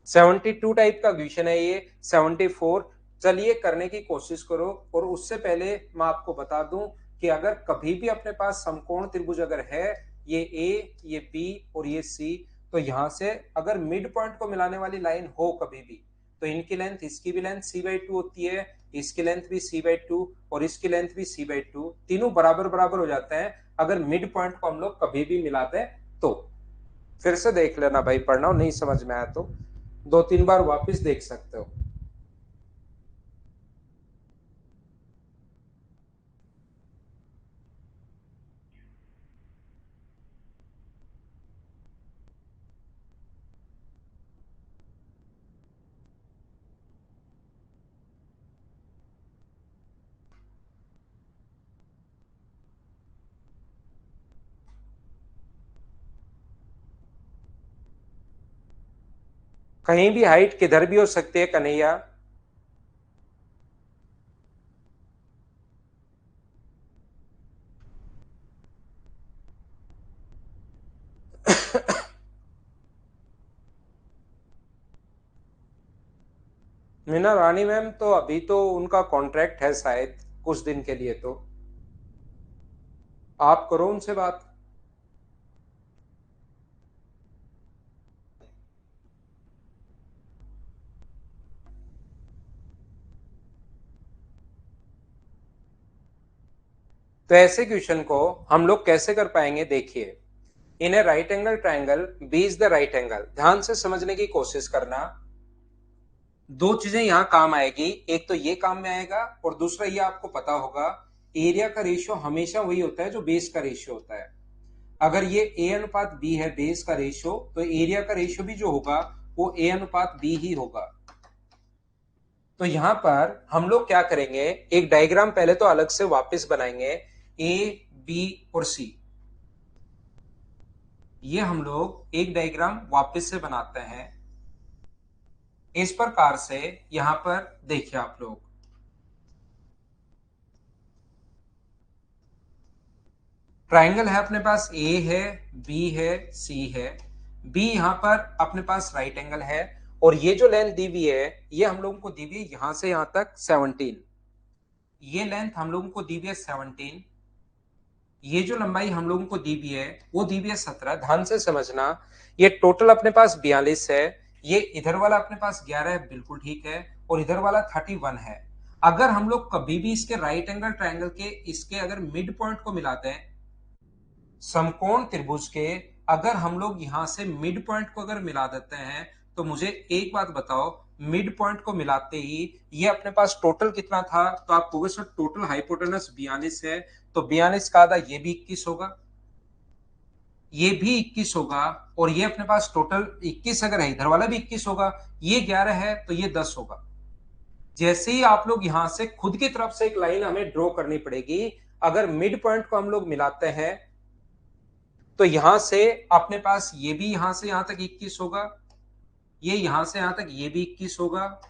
72 टाइप का क्वेश्चन है ये 74। चलिए करने की कोशिश करो, और उससे पहले मैं आपको बता दूं कि अगर कभी भी अपने पास समकोण त्रिभुज अगर है, ये ए ये बी और ये सी, तो यहां से अगर मिड पॉइंट को मिलाने वाली लाइन हो कभी भी, तो इनकी लेंथ, इसकी भी लेंथ c/2 होती है, इसकी लेंथ भी c/2 और इसकी लेंथ भी c/2, तीनों बराबर बराबर हो जाते हैं अगर मिड पॉइंट को हम लोग कभी भी मिलाते हैं तो। फिर से देख लेना भाई, पढ़ना नहीं समझ में आया तो 2-3 बार वापस देख सकते हो। कहीं भी हाइट किधर भी हो सकती है कन्हैया। मीना रानी मैम तो अभी तो उनका कॉन्ट्रैक्ट है शायद कुछ दिन के लिए, तो आप करो उनसे बात। तो ऐसे क्वेश्चन को हम लोग कैसे कर पाएंगे, देखिए। In a right angle triangle B is the right angle, ध्यान से समझने की कोशिश करना। दो चीजें यहां काम आएगी, एक तो ये काम में आएगा और दूसरा ये आपको पता होगा एरिया का रेशियो हमेशा वही होता है जो बेस का रेशियो होता है। अगर ये ए अनुपात बी है बेस का रेशियो, तो एरिया का रेशियो भी जो होगा वो ए अनुपात बी ही होगा। तो यहां पर हम लोग क्या करेंगे, एक डायग्राम पहले तो अलग से वापस बनाएंगे। ए बी और सी, ये हम लोग एक डायग्राम वापस से बनाते हैं इस प्रकार से। यहां पर देखिए आप लोग, ट्राइंगल है अपने पास, ए है, बी है, सी है। बी यहां पर अपने पास राइट एंगल है, और ये जो लेंथ दी हुई है ये हम लोगों को दी हुई है यहां से यहां तक 17। ये लेंथ हम लोगों को दी हुई है 17। ये जो लंबाई हम लोगों को दी हुई है वो दी हुई है 17। ध्यान से समझना, ये टोटल अपने पास 42 है। ये इधर वाला अपने पास 11 है, बिल्कुल ठीक है, और इधर वाला 31 है। अगर हम लोग कभी भी इसके राइट एंगल ट्राइंगल के इसके अगर मिड पॉइंट को मिलाते हैं, समकोण त्रिभुज के अगर हम लोग यहां से मिड पॉइंट को अगर मिला देते हैं, तो मुझे एक बात बताओ, मिड पॉइंट को मिलाते ही ये अपने पास टोटल कितना था, तो आप कहोगे सर टोटल हाइपोटेनस 42 है, तो 42 का आधा ये भी 21 होगा, ये भी 21 होगा, और ये अपने पास टोटल 21 अगर है, इधर वाला भी 21 होगा, ये 11 है तो ये 10 होगा। जैसे ही आप लोग यहां से खुद की तरफ से एक लाइन हमें ड्रॉ करनी पड़ेगी। अगर मिड पॉइंट को हम लोग मिलाते हैं, तो यहां से अपने पास ये भी यहां से यहां तक 21 होगा, ये यहां से यहां तक ये भी 21 होगा,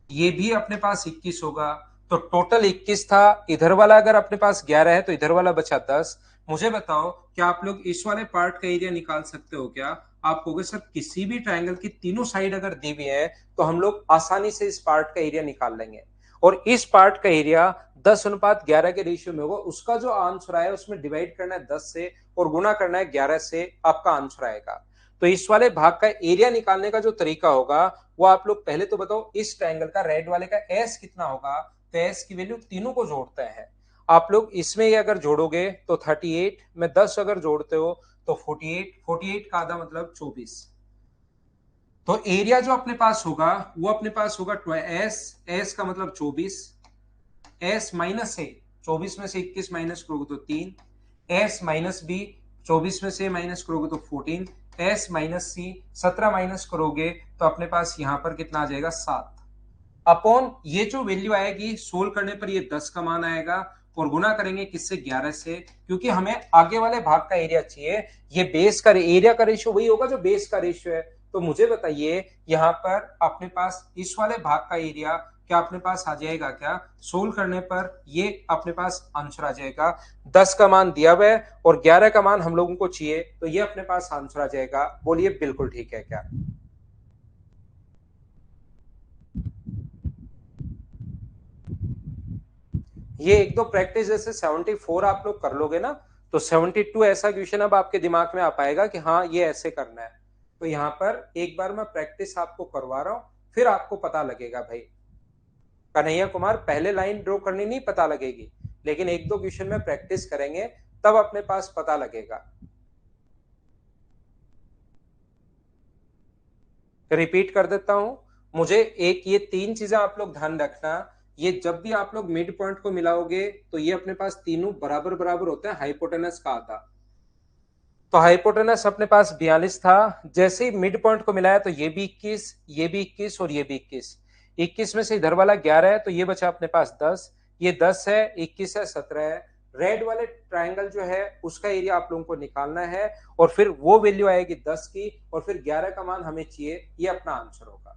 ये भी अपने पास 21 होगा। तो टोटल 21 था, इधर वाला अगर अपने पास 11 है तो इधर वाला बचा 10। मुझे बताओ क्या आप लोग इस वाले पार्ट का एरिया निकाल सकते हो क्या? आप कहोगे सर किसी भी ट्राइंगल की तीनों साइड अगर दी हुई है तो हम लोग आसानी से इस पार्ट का एरिया निकाल लेंगे, और इस पार्ट का एरिया 10:11 के रेशियो में होगा। उसका जो आंसर आया उसमें डिवाइड करना है 10 से और गुना करना है 11 से, आपका आंसर आएगा। तो इस वाले भाग का एरिया निकालने का जो तरीका होगा वो आप लोग पहले तो बताओ, इस ट्रायंगल का रेड वाले का एस कितना होगा, तो एस की वैल्यू तीनों को जोड़ते हैं आप लोग। इसमें ये अगर जोड़ोगे तो 38 में 10 अगर जोड़ते हो तो 48, 48 का आधा मतलब 24। तो एरिया जो अपने पास होगा वो अपने पास होगा एस, एस का मतलब 24, एस माइनस है 24 में से 21 माइनस करोगे तो 3, एस माइनस बी 24 में से माइनस करोगे तो 14, एस माइनस सी 17 माइनस करोगे तो अपने पास यहां पर कितना आ जाएगा 7, अपॉन ये जो वैल्यू आएगी सोल्व करने पर ये 10 का मान आएगा, और गुना करेंगे किससे 11 से, क्योंकि हमें आगे वाले भाग का एरिया चाहिए। ये बेस का एरिया का रेशियो वही होगा जो बेस का रेशियो है। तो मुझे बताइए यहां पर अपने पास इस वाले भाग का एरिया क्या अपने पास आ जाएगा क्या? सोल्व करने पर ये अपने पास आंसर आ जाएगा। 10 का मान दिया हुआ है और 11 का मान हम लोगों को चाहिए, तो ये अपने पास आंसर आ जाएगा। बोलिए बिल्कुल ठीक है क्या? ये एक दो प्रैक्टिस जैसे 74 आप लोग कर लोगे ना, तो 72 ऐसा क्वेश्चन अब आपके दिमाग में आ पाएगा कि हाँ ये ऐसे करना है। तो यहाँ पर एक बार मैं प्रैक्टिस आपको करवा रहा हूं, फिर आपको पता लगेगा भाई। कन्हैया कुमार, पहले लाइन ड्रॉ करनी नहीं पता लगेगी, लेकिन एक दो क्वेश्चन में प्रैक्टिस करेंगे तब अपने पास पता लगेगा। रिपीट कर देता हूं, मुझे एक ये तीन चीजें आप लोग ध्यान रखना। ये जब भी आप लोग मिड पॉइंट को मिलाओगे तो ये अपने पास तीनों बराबर बराबर होते हैं हाइपोटेनस का आधा। तो हाइपोटेनस अपने पास 42 था, जैसे ही मिड पॉइंट को मिलाया तो ये भी 21, ये भी 21 और ये भी 21। 21 में से इधर वाला 11 है तो ये बचा अपने पास 10, ये 10 है, 21 है, 17 है। रेड वाले ट्राइंगल जो है उसका एरिया आप लोगों को निकालना है, और फिर वो वैल्यू आएगी 10 की, और फिर 11 का मान हमें चाहिए, ये अपना आंसर होगा।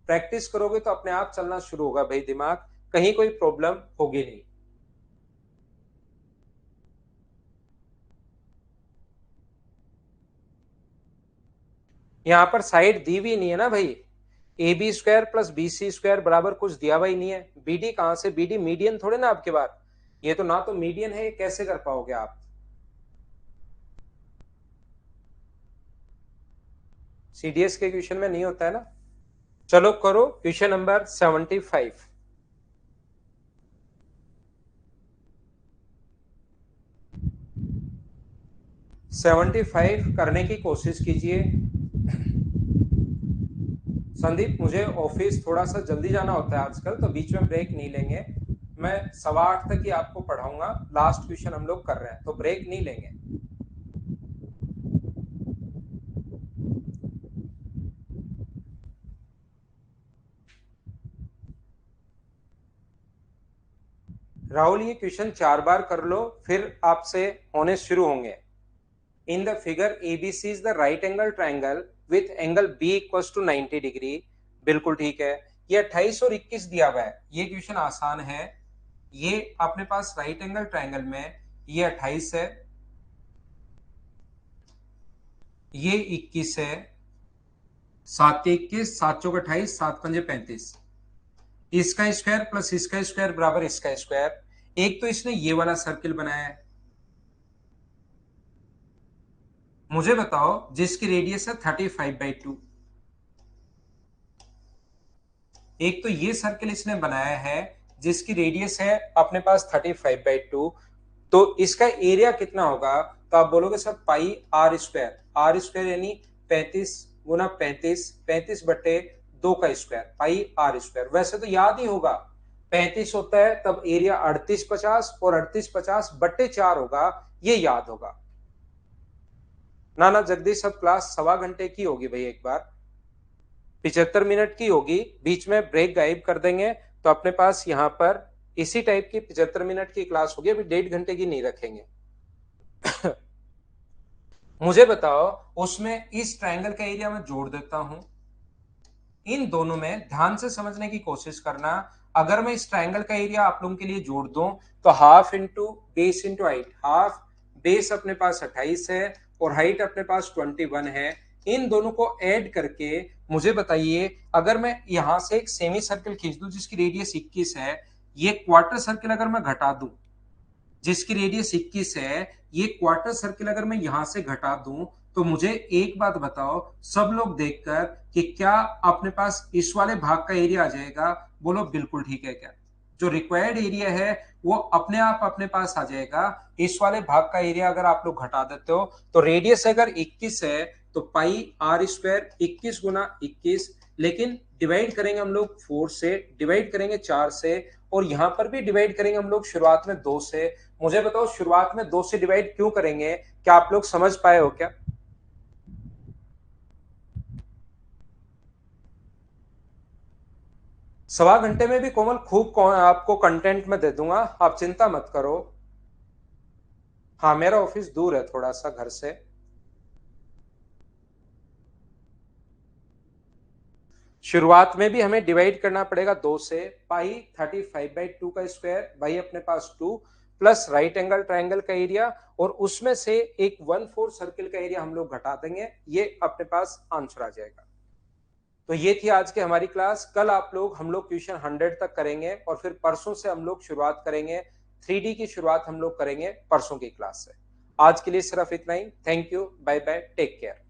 प्रैक्टिस करोगे तो अपने आप चलना शुरू होगा भाई दिमाग, कहीं कोई प्रॉब्लम होगी नहीं। यहां पर साइड दी भी नहीं है ना भाई, A B square plus B C square बराबर कुछ दिया हुआ ही नहीं है। बीडी कहां से, बीडी मीडियन थोड़े ना आपके बार, ये तो ना तो मीडियन है, ये कैसे कर पाओगे आप? सीडीएस के क्वेश्चन में नहीं होता है ना। चलो करो क्वेश्चन नंबर 75। 75 करने की कोशिश कीजिए। संदीप मुझे ऑफिस थोड़ा सा जल्दी जाना होता है आजकल, तो बीच में ब्रेक नहीं लेंगे। मैं 8:15 तक ही आपको पढ़ाऊंगा, लास्ट क्वेश्चन हम लोग कर रहे हैं तो ब्रेक नहीं लेंगे। राहुल ये क्वेश्चन 4 बार कर लो, फिर आपसे होने शुरू होंगे। In the figure ABC is the right angle triangle with angle B equals to 90 degree. बिल्कुल ठीक है। ये 28 और 21 दिया हुआ है, ये क्वेश्चन आसान है। ये अपने पास राइट एंगल ट्राइंगल में ये 28 है, ये 21 है, 7 21, 7 चौक 28, 7 पंजे 35। इसका स्क्वायर प्लस इसका स्क्वायर बराबर इसका स्क्वायर। एक तो इसने ये वाला सर्किल बनाया है, मुझे बताओ जिसकी रेडियस है 35/2। एक तो ये सर्किल इसने बनाया है जिसकी रेडियस है अपने पास 35/2, तो इसका एरिया कितना होगा? तो आप बोलोगे sir pi R square, R square यानी 35 गुना 35, 35/2 का स्क्वायर, पाई आर स्क्वायर। वैसे तो याद ही होगा, 35 होता है तब एरिया 3850 और 3850/4 होगा, ये याद होगा ना। ना जगदीश, सब क्लास 1.25 घंटे की होगी भाई, एक बार 75 मिनट की होगी, बीच में ब्रेक गायब कर देंगे, तो अपने पास यहाँ पर इसी टाइप की 75 मिनट की क्लास होगी, अभी 1.5 घंटे की नहीं रखेंगे। मुझे बताओ उसमें इस ट्रायंगल का एरिया मैं जोड़ देता हूं, इन दोनों में ध्यान से समझने की कोशिश करना। अगर मैं इस ट्रायंगल का एरिया आप लोगों के लिए जोड़ दूं तो half into base into height, half base अपने पास 28 है और हाइट अपने पास 21 है। इन दोनों को ऐड करके मुझे बताइए, अगर मैं यहां से एक सेमी सर्कल खींच दूं जिसकी रेडियस 21 है, ये क्वार्टर सर्कल अगर मैं घटा दूं जिसकी रेडियस 21 है, ये क्वार्टर सर्किल अगर मैं यहां से घटा दूं, तो मुझे एक बात बताओ सब लोग देखकर कि क्या अपने पास इस वाले भाग का एरिया आ जाएगा? बोलो बिल्कुल ठीक है क्या? जो रिक्वायर्ड एरिया है वो अपने आप अपने पास आ जाएगा। इस वाले भाग का एरिया अगर आप लोग घटा देते हो तो रेडियस अगर 21 है तो पाई आर स्क्वायर 21 गुना 21, लेकिन डिवाइड करेंगे हम लोग 4 से, डिवाइड करेंगे 4 से, और यहां पर भी डिवाइड करेंगे हम लोग शुरुआत में 2 से। मुझे बताओ शुरुआत में 2 से डिवाइड क्यों करेंगे? क्या आप लोग समझ पाए हो क्या? 1.25 घंटे में भी कोमल खूब आपको कंटेंट में दे दूंगा, आप चिंता मत करो। हाँ मेरा ऑफिस दूर है थोड़ा सा घर से। शुरुआत में भी हमें डिवाइड करना पड़ेगा 2 से, पाई 35/2 का स्क्वायर, भाई अपने पास 2 प्लस राइट एंगल ट्राइंगल का एरिया, और उसमें से एक 1/4 सर्किल का एरिया हम लोग घटा देंगे, ये अपने पास आंसर आ जाएगा। तो ये थी आज की हमारी क्लास। कल हम लोग क्वेश्चन 100 तक करेंगे और फिर परसों से हम लोग शुरुआत करेंगे, 3D की शुरुआत हम लोग करेंगे परसों की क्लास से। आज के लिए सिर्फ इतना ही। Thank you, bye bye, take care.